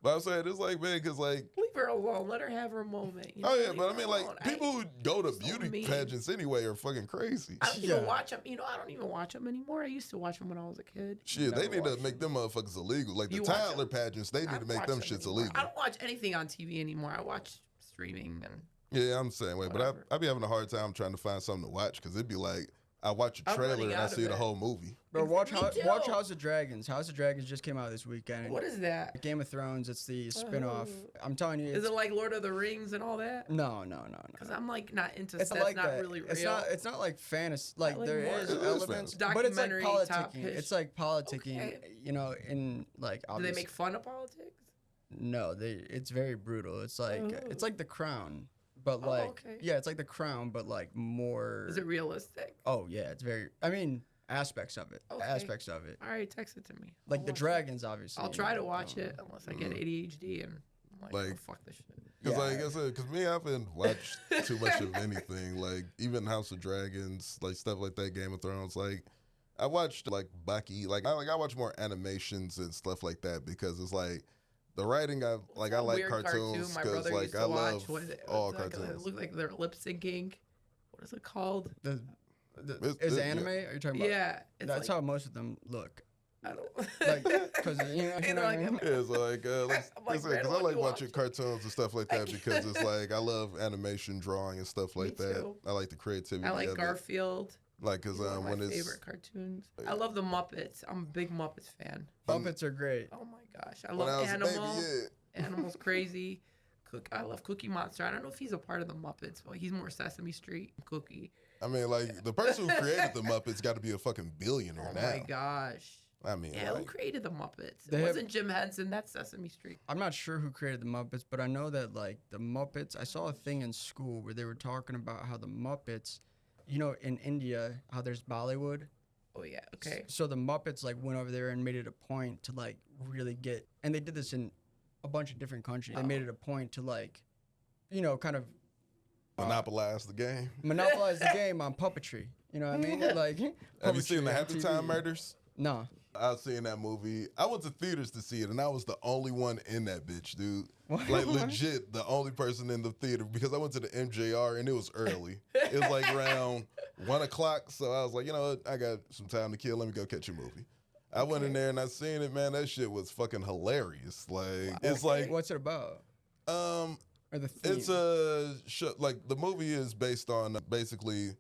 [SPEAKER 3] But I'm saying it's like, man, because like,
[SPEAKER 4] Leave her alone. Let her have her moment. You know?
[SPEAKER 3] oh yeah,
[SPEAKER 4] Leave
[SPEAKER 3] but I
[SPEAKER 4] her
[SPEAKER 3] mean, like,
[SPEAKER 4] alone.
[SPEAKER 3] people who go to
[SPEAKER 4] so
[SPEAKER 3] beauty
[SPEAKER 4] mean.
[SPEAKER 3] pageants anyway are fucking crazy.
[SPEAKER 4] I don't
[SPEAKER 2] Yeah.
[SPEAKER 4] even watch them. You know, I don't even watch them anymore. I used to watch them when I was a kid.
[SPEAKER 3] Shit, they
[SPEAKER 4] Never
[SPEAKER 3] need to
[SPEAKER 4] watched
[SPEAKER 3] make them motherfuckers illegal. Like the
[SPEAKER 4] You watch
[SPEAKER 3] Tyler
[SPEAKER 4] them?
[SPEAKER 3] pageants, they
[SPEAKER 4] I
[SPEAKER 3] need to
[SPEAKER 4] don't
[SPEAKER 3] make
[SPEAKER 4] watch
[SPEAKER 3] them shits
[SPEAKER 4] anymore.
[SPEAKER 3] illegal.
[SPEAKER 4] I don't watch anything on TV anymore. I watch streaming and
[SPEAKER 3] Yeah, I'm the same way. But
[SPEAKER 4] Whatever.
[SPEAKER 3] I be having a hard time trying to find something to watch because it'd be like, I watch a
[SPEAKER 4] I'm
[SPEAKER 3] trailer
[SPEAKER 4] running
[SPEAKER 3] and I
[SPEAKER 4] out of
[SPEAKER 3] see the
[SPEAKER 4] it.
[SPEAKER 3] whole movie.
[SPEAKER 2] Bro, watch
[SPEAKER 4] Me
[SPEAKER 2] watch
[SPEAKER 4] too.
[SPEAKER 2] House of Dragons. House of Dragons just came out this weekend.
[SPEAKER 4] what is that?
[SPEAKER 2] Game of Thrones. It's the spin-off.
[SPEAKER 4] Oh.
[SPEAKER 2] I'm telling you.
[SPEAKER 4] Is
[SPEAKER 2] It's,
[SPEAKER 4] it like Lord of the Rings and all that?
[SPEAKER 2] no.
[SPEAKER 4] Because I'm like not into
[SPEAKER 2] It's
[SPEAKER 4] stuff.
[SPEAKER 2] not like
[SPEAKER 4] Not
[SPEAKER 2] that.
[SPEAKER 4] really real.
[SPEAKER 2] It's not like fantasy. Like
[SPEAKER 4] like
[SPEAKER 2] there
[SPEAKER 4] more-
[SPEAKER 2] is
[SPEAKER 3] It is
[SPEAKER 2] elements,
[SPEAKER 3] fantasy.
[SPEAKER 2] but it's like
[SPEAKER 4] Documentary top
[SPEAKER 2] politicking.
[SPEAKER 4] pitch.
[SPEAKER 2] It's like politicking.
[SPEAKER 4] Okay.
[SPEAKER 2] You know, in like
[SPEAKER 4] Do they
[SPEAKER 2] obviously.
[SPEAKER 4] make fun of politics?
[SPEAKER 2] No, it's very brutal. It's
[SPEAKER 4] Oh.
[SPEAKER 2] like The Crown, but
[SPEAKER 4] Oh,
[SPEAKER 2] like
[SPEAKER 4] okay.
[SPEAKER 2] yeah, it's like The Crown, but like more.
[SPEAKER 4] Is it realistic?
[SPEAKER 2] Oh yeah, it's very. I mean, aspects of it.
[SPEAKER 4] Okay.
[SPEAKER 2] Aspects of it.
[SPEAKER 4] All right, text it to me.
[SPEAKER 2] Like
[SPEAKER 4] I'll
[SPEAKER 2] the
[SPEAKER 4] watch it.
[SPEAKER 2] dragons, obviously.
[SPEAKER 4] I'll
[SPEAKER 2] you
[SPEAKER 4] try
[SPEAKER 2] know,
[SPEAKER 4] to watch
[SPEAKER 2] you know.
[SPEAKER 4] it unless I get ADHD and I'm like, oh,
[SPEAKER 3] Like-
[SPEAKER 4] fuck this shit.
[SPEAKER 3] Because,
[SPEAKER 2] Yeah.
[SPEAKER 3] like I said, because me, I haven't watched too much of anything. Like, even House of Dragons, like stuff like that, Game of Thrones. Like, I watched, like, Bucky. Like, I watch more animations and stuff like that because it's like the writing, I like
[SPEAKER 4] Weird
[SPEAKER 3] cartoons
[SPEAKER 4] My
[SPEAKER 3] because,
[SPEAKER 4] brother
[SPEAKER 3] like,
[SPEAKER 4] used
[SPEAKER 3] I
[SPEAKER 4] to
[SPEAKER 3] love
[SPEAKER 4] watch. What is it?
[SPEAKER 3] all
[SPEAKER 4] It's like,
[SPEAKER 3] cartoons.
[SPEAKER 4] It look like they're lip syncing. What is it called?
[SPEAKER 2] The
[SPEAKER 3] It's-
[SPEAKER 2] is
[SPEAKER 3] it-
[SPEAKER 2] anime? Are you talking about?
[SPEAKER 4] Yeah, it's
[SPEAKER 2] That's
[SPEAKER 4] like,
[SPEAKER 2] how most of them look.
[SPEAKER 4] I don't.
[SPEAKER 2] Like, because you know what I mean?
[SPEAKER 3] Yeah, so like,
[SPEAKER 4] I'm like,
[SPEAKER 3] because
[SPEAKER 4] man,
[SPEAKER 3] I
[SPEAKER 4] what
[SPEAKER 3] like
[SPEAKER 4] you
[SPEAKER 3] watching
[SPEAKER 4] watching?
[SPEAKER 3] cartoons and stuff like that because it's like I love animation, drawing, and stuff like
[SPEAKER 4] Me
[SPEAKER 3] that.
[SPEAKER 4] too.
[SPEAKER 3] I like the creativity.
[SPEAKER 4] I like
[SPEAKER 3] of it.
[SPEAKER 4] Garfield.
[SPEAKER 3] Like, cause
[SPEAKER 4] One of my
[SPEAKER 3] when it's
[SPEAKER 4] favorite cartoons. I love the Muppets. I'm a big Muppets fan.
[SPEAKER 2] Muppets are great.
[SPEAKER 4] Oh my gosh, I
[SPEAKER 3] when I
[SPEAKER 4] love
[SPEAKER 3] was a baby,
[SPEAKER 4] Animal.
[SPEAKER 3] yeah.
[SPEAKER 4] Animal's crazy. I love Cookie Monster. I don't know if he's a part of the Muppets, but he's more Sesame Street. Cookie.
[SPEAKER 3] I mean, like the person who created the Muppets got to be a fucking billionaire
[SPEAKER 4] Oh
[SPEAKER 3] now.
[SPEAKER 4] my gosh.
[SPEAKER 3] I mean,
[SPEAKER 4] Yeah, who
[SPEAKER 3] like,
[SPEAKER 4] created the Muppets?
[SPEAKER 2] They
[SPEAKER 4] It
[SPEAKER 2] have-
[SPEAKER 4] wasn't Jim Henson. That's Sesame Street.
[SPEAKER 2] I'm not sure who created the Muppets, but I know that like the Muppets. I saw a thing in school where they were talking about how the Muppets, you know, in India, how there's Bollywood.
[SPEAKER 4] Oh yeah. Okay.
[SPEAKER 2] So the Muppets like went over there and made it a point to like really get, and they did this in a bunch of different countries. They made it a point to like, you know, kind of
[SPEAKER 3] monopolize the game.
[SPEAKER 2] monopolize the game on puppetry. You know what I mean? Like,
[SPEAKER 3] Have you seen the
[SPEAKER 2] puppetry on
[SPEAKER 3] Happy Time
[SPEAKER 2] TV.
[SPEAKER 3] Murders?
[SPEAKER 2] No.
[SPEAKER 3] I've seen that movie. I went to theaters to see it, and I was the only one in that bitch, dude.
[SPEAKER 2] What?
[SPEAKER 3] Like legit, the only person in the theater because I went to the MJR and it was early. It was like around 1 o'clock, so I was like, you know what? I got some time to kill. Let me go catch a movie. I went in there and I seen it, man. That shit was fucking hilarious. Like it's like
[SPEAKER 2] What's it about?
[SPEAKER 3] um.
[SPEAKER 2] Or the theme?
[SPEAKER 3] It's a show, like the movie is based on basically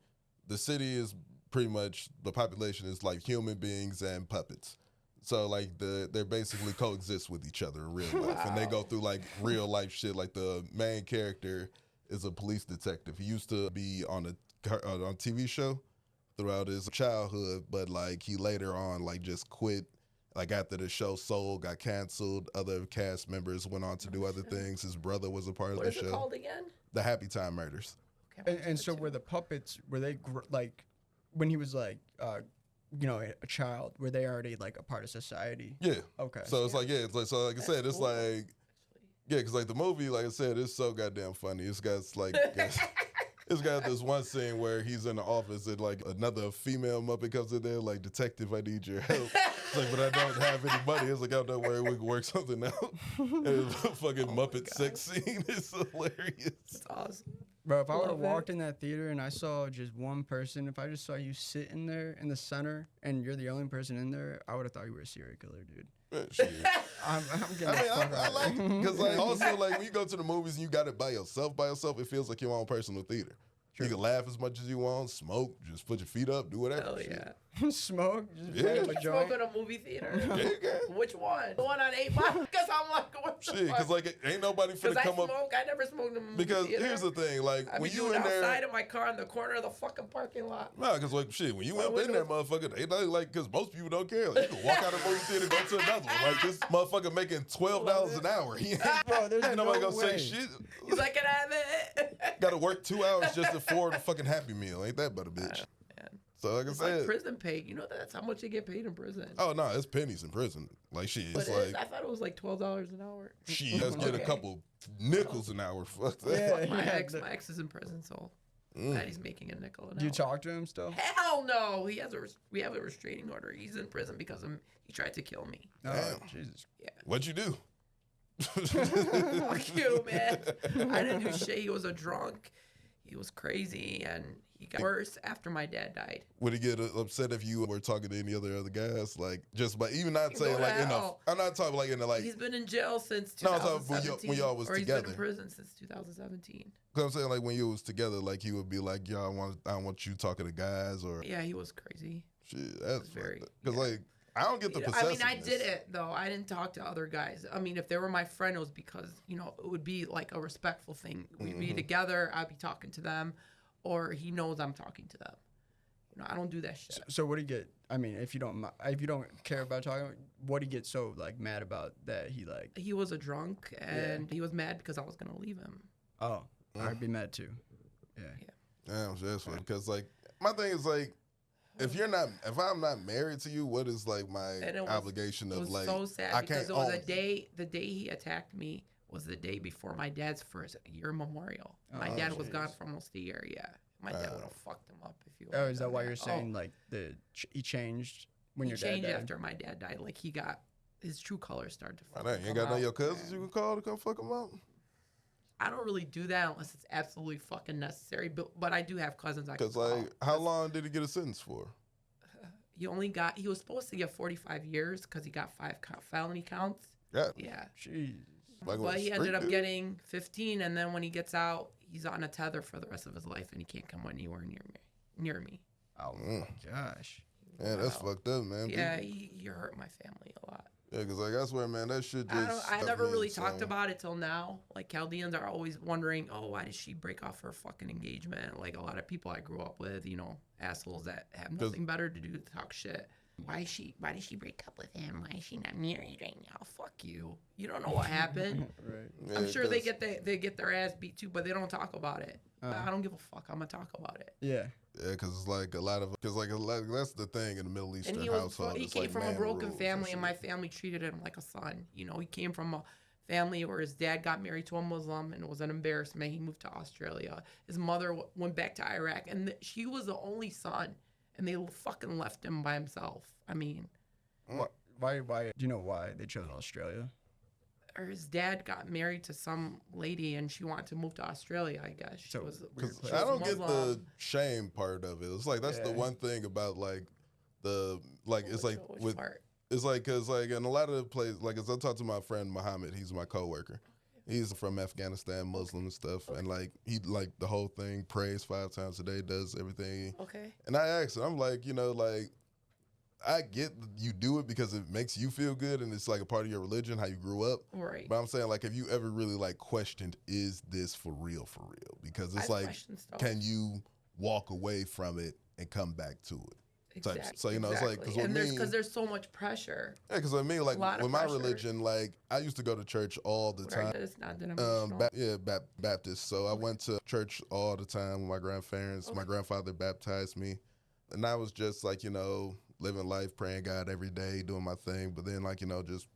[SPEAKER 3] the city is pretty much the population is like human beings and puppets. So like they basically coexist with each other in real life, and they go through like real life shit. Like the main character is a police detective. He used to be on a TV show, throughout his childhood, but like he later on like just quit. Like after the show Soul got canceled, other cast members went on to do other things. His brother was a part of
[SPEAKER 4] What
[SPEAKER 3] the
[SPEAKER 4] is
[SPEAKER 3] show.
[SPEAKER 4] it called again?
[SPEAKER 3] The Happy Time Murders.
[SPEAKER 4] Okay,
[SPEAKER 2] And so were the puppets, were they like, when he was like, you know, a child, were they already like a part of society?
[SPEAKER 3] Yeah.
[SPEAKER 2] Okay.
[SPEAKER 3] So it's like, yeah, it's like, so like I said, it's
[SPEAKER 4] cool,
[SPEAKER 3] like, yeah, because like the movie, like I said, it's so goddamn funny. It's got like, it's got this one scene where he's in the office and like another female Muppet comes in there, like, detective, I need your help. It's like, but I don't have any money. It's like, I don't worry, we can work something out. And it's a fucking Muppet sex scene. It's hilarious.
[SPEAKER 4] It's awesome.
[SPEAKER 2] Bro, if I would have
[SPEAKER 4] Love it.
[SPEAKER 2] walked in that theater and I saw just one person, if I just saw you sitting there in the center and you're the only person in there, I would have thought you were a serial killer, dude.
[SPEAKER 3] Man, shit.
[SPEAKER 2] I'm getting
[SPEAKER 3] I
[SPEAKER 2] the
[SPEAKER 3] mean,
[SPEAKER 2] fuck
[SPEAKER 3] I
[SPEAKER 2] out
[SPEAKER 3] like
[SPEAKER 2] of
[SPEAKER 3] it
[SPEAKER 2] there.
[SPEAKER 3] because like also like when you go to the movies and you got it by yourself, it feels like your own personal theater. You can laugh as much as you want, smoke, just put your feet up, do whatever.
[SPEAKER 4] Hell
[SPEAKER 3] shit.
[SPEAKER 4] yeah.
[SPEAKER 2] Smoke, just
[SPEAKER 3] Yeah.
[SPEAKER 2] light up
[SPEAKER 4] You
[SPEAKER 2] a
[SPEAKER 4] can
[SPEAKER 2] joint.
[SPEAKER 4] smoke in a movie theater.
[SPEAKER 3] Yeah, you can.
[SPEAKER 4] Which one? The one on 8 Mile? Because I'm like, what the
[SPEAKER 3] Shit, because
[SPEAKER 4] fuck?
[SPEAKER 3] like ain't nobody
[SPEAKER 4] Because
[SPEAKER 3] finna
[SPEAKER 4] I
[SPEAKER 3] come
[SPEAKER 4] smoke.
[SPEAKER 3] up.
[SPEAKER 4] I never smoked in a movie
[SPEAKER 3] Because
[SPEAKER 4] theater.
[SPEAKER 3] here's the thing, like
[SPEAKER 4] I
[SPEAKER 3] when
[SPEAKER 4] be
[SPEAKER 3] you
[SPEAKER 4] doing
[SPEAKER 3] in
[SPEAKER 4] outside
[SPEAKER 3] there,
[SPEAKER 4] of my car in the corner of the fucking parking lot.
[SPEAKER 3] nah, because like shit, when you
[SPEAKER 4] My
[SPEAKER 3] up in there, motherfucker, they like because most people don't care. Like, you can walk out of the movie theater, go to another one. Like this motherfucker making $12 an hour. He ain't,
[SPEAKER 2] Bro, there's
[SPEAKER 3] ain't nobody
[SPEAKER 2] no
[SPEAKER 3] gonna say
[SPEAKER 2] way.
[SPEAKER 3] shit.
[SPEAKER 4] He's like, can I have it?
[SPEAKER 3] Got to work 2 hours just to afford a fucking Happy Meal. Ain't that but a bitch?
[SPEAKER 4] Man.
[SPEAKER 3] So like I
[SPEAKER 4] It's like
[SPEAKER 3] said,
[SPEAKER 4] prison pay. You know that's how much they get paid in prison.
[SPEAKER 3] oh no, it's pennies in prison. Like shit,
[SPEAKER 4] But
[SPEAKER 3] it's
[SPEAKER 4] it is,
[SPEAKER 3] like
[SPEAKER 4] I thought it was like $12 an hour.
[SPEAKER 3] shit. Let's get a
[SPEAKER 4] Okay.
[SPEAKER 3] couple nickels an hour. Fuck that.
[SPEAKER 2] Yeah.
[SPEAKER 4] My
[SPEAKER 2] Yeah,
[SPEAKER 4] ex is in prison, so
[SPEAKER 3] Mm.
[SPEAKER 4] Maddie's making a nickel an
[SPEAKER 2] Do you
[SPEAKER 4] hour.
[SPEAKER 2] talk to him still?
[SPEAKER 4] Hell no. We have a restraining order. He's in prison because he tried to kill me.
[SPEAKER 2] Oh,
[SPEAKER 3] Damn.
[SPEAKER 2] Jesus.
[SPEAKER 3] What'd you do?
[SPEAKER 4] Fuck you, man. I didn't do shit. He was a drunk. He was crazy, and he got worse after my dad died.
[SPEAKER 3] Would he get upset if you were talking to any other guys? Like just by even not
[SPEAKER 4] Go
[SPEAKER 3] saying
[SPEAKER 4] to
[SPEAKER 3] like in a.
[SPEAKER 4] hell.
[SPEAKER 3] I'm not talking like in the like.
[SPEAKER 4] He's been in jail since
[SPEAKER 3] No, I'm talking when
[SPEAKER 4] 2017.
[SPEAKER 3] when y'all was
[SPEAKER 4] or he's been
[SPEAKER 3] together.
[SPEAKER 4] in prison since 2017.
[SPEAKER 3] Cause I'm saying like when you was together, like he would be like, "Yo, I don't want you talking to guys," or
[SPEAKER 4] Yeah, he was crazy.
[SPEAKER 3] shit. That's
[SPEAKER 4] very-
[SPEAKER 3] because
[SPEAKER 4] yeah.
[SPEAKER 3] like I don't get the
[SPEAKER 4] I
[SPEAKER 3] possessiveness.
[SPEAKER 4] mean, I did it though. I didn't talk to other guys. I mean, if they were my friend, it was because it would be like a respectful thing. We'd be together. I'd be talking to them, or he knows I'm talking to them. I don't do that shit.
[SPEAKER 2] So what do you get? I mean, if you don't care about talking, what do you get so like mad about that he like?
[SPEAKER 4] He was a drunk, and he was mad because I was gonna leave him.
[SPEAKER 2] Oh, I'd be mad too. Yeah.
[SPEAKER 3] Damn, that's funny. Because like my thing is like, if I'm not married to you, what is like my
[SPEAKER 4] And it was-
[SPEAKER 3] obligation
[SPEAKER 4] It
[SPEAKER 3] of
[SPEAKER 4] was
[SPEAKER 3] like
[SPEAKER 4] so sad
[SPEAKER 3] I
[SPEAKER 4] because
[SPEAKER 3] can't
[SPEAKER 4] it was
[SPEAKER 3] own.
[SPEAKER 4] the day he attacked me was the day before my dad's first year memorial. My
[SPEAKER 2] Oh,
[SPEAKER 4] dad was gone
[SPEAKER 2] jeez.
[SPEAKER 4] for almost a year. Yeah, my dad would have fucked him up if you.
[SPEAKER 2] Oh, is that why you're saying like he changed when
[SPEAKER 4] He
[SPEAKER 2] your dad
[SPEAKER 4] changed
[SPEAKER 2] died?
[SPEAKER 4] after my dad died. Like he got his true colors started to.
[SPEAKER 3] I know, you ain't got none of your cousins you can call to come fuck them up.
[SPEAKER 4] I don't really do that unless it's absolutely fucking necessary. But I do have cousins I can
[SPEAKER 3] Because
[SPEAKER 4] call.
[SPEAKER 3] like, how long did he get a sentence for?
[SPEAKER 4] He was supposed to get 45 years because he got 5 felony counts.
[SPEAKER 3] Yeah,
[SPEAKER 4] Yeah.
[SPEAKER 2] Jeez.
[SPEAKER 3] like
[SPEAKER 4] But he ended up
[SPEAKER 3] getting.
[SPEAKER 4] getting 15, and then when he gets out, he's on a tether for the rest of his life, and he can't come anywhere near me.
[SPEAKER 2] Oh my gosh.
[SPEAKER 3] Yeah, that's
[SPEAKER 4] Wow.
[SPEAKER 3] fucked up, man.
[SPEAKER 4] Yeah, he hurt my family a lot.
[SPEAKER 3] Yeah, because like I swear, man, that shit just.
[SPEAKER 4] I
[SPEAKER 3] stuck
[SPEAKER 4] never
[SPEAKER 3] me
[SPEAKER 4] really
[SPEAKER 3] insane.
[SPEAKER 4] talked about it till now. Like Chaldeans are always wondering, oh, why did she break off her fucking engagement? Like a lot of people I grew up with, assholes that have nothing better to do to talk shit. Why did she break up with him? Why is she not married right now? Fuck you. You don't know what happened.
[SPEAKER 2] Right.
[SPEAKER 3] Yeah,
[SPEAKER 4] I'm sure they
[SPEAKER 3] 'cause-
[SPEAKER 4] get their ass beat too, but they don't talk about it. I don't give a fuck. I'm gonna talk about it.
[SPEAKER 2] Yeah.
[SPEAKER 3] Yeah, because it's like a lot of that's the thing in the Middle Eastern
[SPEAKER 4] And he
[SPEAKER 3] household.
[SPEAKER 4] he
[SPEAKER 3] It's
[SPEAKER 4] came
[SPEAKER 3] like
[SPEAKER 4] from a
[SPEAKER 3] man
[SPEAKER 4] broken
[SPEAKER 3] rules
[SPEAKER 4] family, and
[SPEAKER 3] shit.
[SPEAKER 4] my family treated him like a son. He came from a family where his dad got married to a Muslim, and it was an embarrassment. He moved to Australia. His mother went back to Iraq, and she was the only son, and they fucking left him by himself. I mean,
[SPEAKER 2] Why? Do you know why they chose Australia?
[SPEAKER 4] or his dad got married to some lady, and she wanted to move to Australia. I guess she
[SPEAKER 2] So,
[SPEAKER 4] was.
[SPEAKER 2] weird
[SPEAKER 3] Because
[SPEAKER 2] place.
[SPEAKER 3] I don't get the
[SPEAKER 4] Muslim.
[SPEAKER 3] shame part of it. It's like that's the
[SPEAKER 2] Yeah.
[SPEAKER 3] one thing about like the like it's like
[SPEAKER 4] Which
[SPEAKER 3] with
[SPEAKER 4] part?
[SPEAKER 3] it's like because like in a lot of the places like as I talked to my friend Muhammad, he's my coworker. He's from Afghanistan, Muslim and stuff, and like he like the whole thing prays 5 times a day, does everything.
[SPEAKER 4] Okay.
[SPEAKER 3] And I asked him, I'm like, like I get you do it because it makes you feel good and it's like a part of your religion, how you grew up.
[SPEAKER 4] Right.
[SPEAKER 3] But I'm saying, like, have you ever really like questioned, is this for real? Because it's
[SPEAKER 4] I've
[SPEAKER 3] like,
[SPEAKER 4] questioned stuff.
[SPEAKER 3] can you walk away from it and come back to it.
[SPEAKER 4] Exactly.
[SPEAKER 3] So, you know, it's like,
[SPEAKER 4] because there's so much pressure.
[SPEAKER 3] Yeah, because with me, like, with my
[SPEAKER 4] pressure.
[SPEAKER 3] religion, like, I used to go to church all the time.
[SPEAKER 4] It's not denominational.
[SPEAKER 3] Baptist. So I went to church all the time with my grandparents. My grandfather baptized me. And I was just, like, you know, living life, praying God every day, doing my thing. But then, like, you know, just,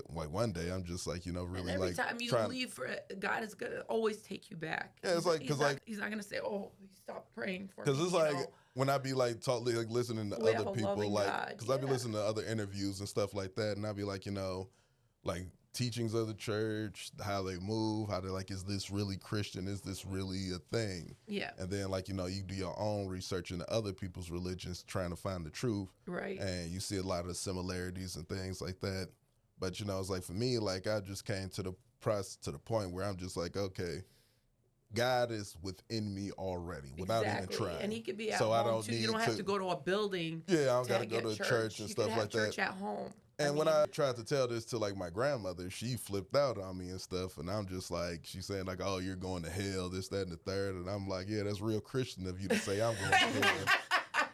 [SPEAKER 3] like, one day, I'm just, like, you know, really,
[SPEAKER 4] and every
[SPEAKER 3] like,
[SPEAKER 4] time you leave for it, God is going to always take you back.
[SPEAKER 3] Yeah, it's like, because, like,
[SPEAKER 4] he's not going to say, oh, he stopped praying for me.
[SPEAKER 3] Because it's like, when I be like like listening to other people, like, because I be listening to other interviews and stuff like that, and I be like, you know, like teachings of the church, how they move, how they like, is this really Christian? Is this really a thing?
[SPEAKER 4] Yeah.
[SPEAKER 3] And then, like, you know, you do your own research into other people's religions, trying to find the truth.
[SPEAKER 4] Right.
[SPEAKER 3] And you see a lot of similarities and things like that. But, you know, it's like, for me, like, I just came to the point where I'm just like, okay, God is within me already without even trying.
[SPEAKER 4] And he could be at home too. You don't have to go to a building.
[SPEAKER 3] Yeah, I don't got to go to church and stuff like that.
[SPEAKER 4] Church at home.
[SPEAKER 3] And when I tried to tell this to, like, my grandmother, she flipped out on me and stuff. And I'm just like, she's saying, like, oh, you're going to hell, this, that, and the third. And I'm like, yeah, that's real Christian of you to say I'm going to hell.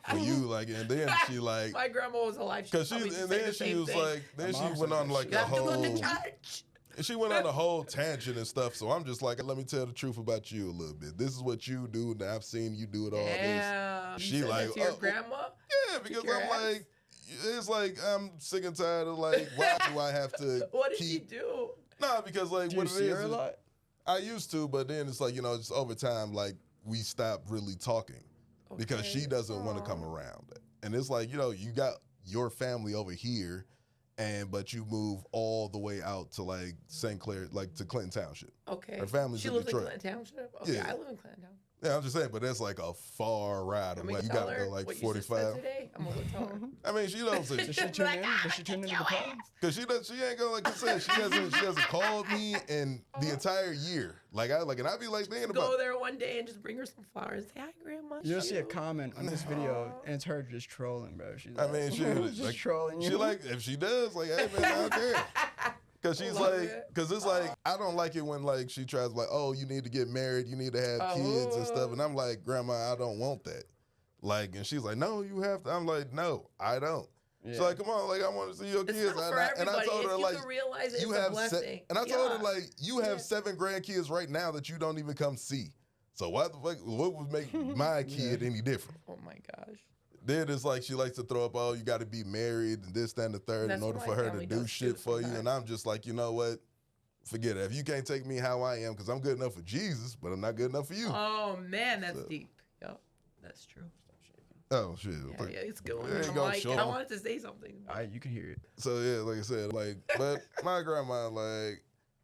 [SPEAKER 3] For you, like, and then she, like,
[SPEAKER 4] my grandma was alive.
[SPEAKER 3] Because she was like, then she went on, like, a whole. And she went on a whole tangent and stuff. So I'm just like, let me tell the truth about you a little bit. This is what you do, and I've seen you do it all this.
[SPEAKER 4] She said like, that to your grandma?
[SPEAKER 3] Yeah, because I'm like, it's like, I'm sick and tired of, like, why do I have to
[SPEAKER 4] What did she do?
[SPEAKER 3] Nah, because, like,
[SPEAKER 2] Do
[SPEAKER 3] what
[SPEAKER 2] you
[SPEAKER 3] it
[SPEAKER 2] see
[SPEAKER 3] is,
[SPEAKER 2] her a lot?
[SPEAKER 3] I used to, but then it's like, you know, just over time, like, we stopped really talking because she doesn't want to come around. And it's like, you know, you got your family over here, but you move all the way out to, like, St. Clair, like, to Clinton Township.
[SPEAKER 4] Okay.
[SPEAKER 3] Her family's in Detroit.
[SPEAKER 4] She lives in Clinton Township? Okay,
[SPEAKER 3] Yeah.
[SPEAKER 4] I live in Clinton Township.
[SPEAKER 3] Yeah, I'm just saying, but that's like a far ride away. You got to go like 45.
[SPEAKER 4] Today? I'm gonna tell her.
[SPEAKER 3] I mean, she knows it.
[SPEAKER 2] Does she tune in? Does she tune into the pod?
[SPEAKER 3] Because she ain't gonna, like I said, she hasn't called me in the entire year. And I'd be like, man,
[SPEAKER 4] go there one day and just bring her some flowers. Say hi, grandma.
[SPEAKER 2] You'll see a comment on this video, and it's her just trolling, bro. She's
[SPEAKER 3] I mean,
[SPEAKER 2] just
[SPEAKER 3] like,
[SPEAKER 2] trolling you.
[SPEAKER 3] She like, if she does, like, hey man, I don't care. Because she's like, because it's like, I don't like it when, like, she tries, like, oh, you need to get married, you need to have kids and stuff. And I'm like, grandma, I don't want that. Like, and she's like, no, you have to. I'm like, no, I don't. Yeah. She's like, come on, like, I want to see your kids.
[SPEAKER 4] And I told her, like, you have
[SPEAKER 3] and I told her, like, you have 7 grandkids right now that you don't even come see. So what would make my kid any different?
[SPEAKER 4] Oh my gosh.
[SPEAKER 3] Then it's like she likes to throw up, oh, you got to be married and this, that, and the third in order for her to do shit for you. And I'm just like, you know what? Forget it. If you can't take me how I am, because I'm good enough for Jesus, but I'm not good enough for you.
[SPEAKER 4] Oh, man, that's deep. Yep, that's true.
[SPEAKER 3] Oh, shit.
[SPEAKER 4] Yeah, it's good. I wanted to say something.
[SPEAKER 2] You can hear it.
[SPEAKER 3] So, yeah, like I said, like, but my grandma, like,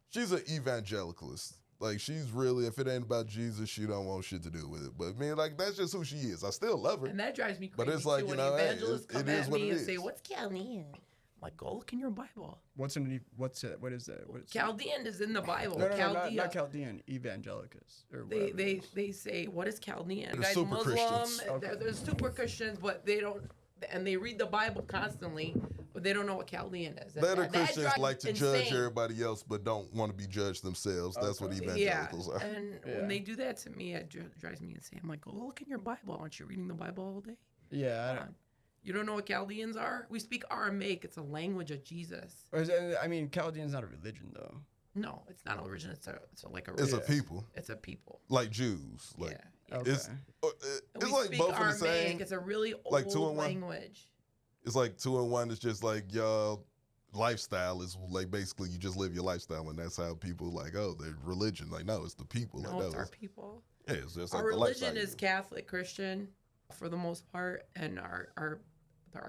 [SPEAKER 3] she's an evangelicalist. Like, she's really, if it ain't about Jesus, she don't want shit to do with it. But, man, like, that's just who she is. I still love her.
[SPEAKER 4] And that drives me crazy.
[SPEAKER 3] But it's like,
[SPEAKER 4] when
[SPEAKER 3] you know,
[SPEAKER 4] evangelists come at me and say,
[SPEAKER 3] is.
[SPEAKER 4] what's Chaldean? I'm like, go look in your Bible.
[SPEAKER 2] What is that? What is that?
[SPEAKER 4] Chaldean is in the Bible.
[SPEAKER 2] No, not Chaldean. Evangelicus. Or
[SPEAKER 4] they say, what is Chaldean?
[SPEAKER 3] They're super
[SPEAKER 4] Muslim.
[SPEAKER 3] Christians.
[SPEAKER 4] They're super Christians, but they don't. And they read the Bible constantly, but they don't know what Chaldean is.
[SPEAKER 3] They're the Christians like to judge everybody else, but don't want to be judged themselves. That's what evangelicals are.
[SPEAKER 4] And when they do that to me, it drives me insane. I'm like, go look in your Bible. Aren't you reading the Bible all day?
[SPEAKER 2] Yeah.
[SPEAKER 4] You don't know what Chaldeans are? We speak Aramaic. It's a language of Jesus.
[SPEAKER 2] I mean, Chaldean's not a religion, though.
[SPEAKER 4] No, it's not a religion. It's
[SPEAKER 3] a people.
[SPEAKER 4] It's a people.
[SPEAKER 3] Like Jews. Like,
[SPEAKER 4] yeah.
[SPEAKER 2] Okay.
[SPEAKER 3] It's like both
[SPEAKER 4] Aramaic.
[SPEAKER 3] of the same.
[SPEAKER 4] It's a really old
[SPEAKER 3] like 2 in 1.
[SPEAKER 4] language.
[SPEAKER 3] It's like 2 in 1. It's just like y'all lifestyle is like basically you just live your lifestyle, and that's how people like, oh, their religion. Like, no, it's the people.
[SPEAKER 4] No,
[SPEAKER 3] like,
[SPEAKER 4] it's our people.
[SPEAKER 3] Yeah, it's just
[SPEAKER 4] our
[SPEAKER 3] like
[SPEAKER 4] religion is Catholic Christian for the most part, and our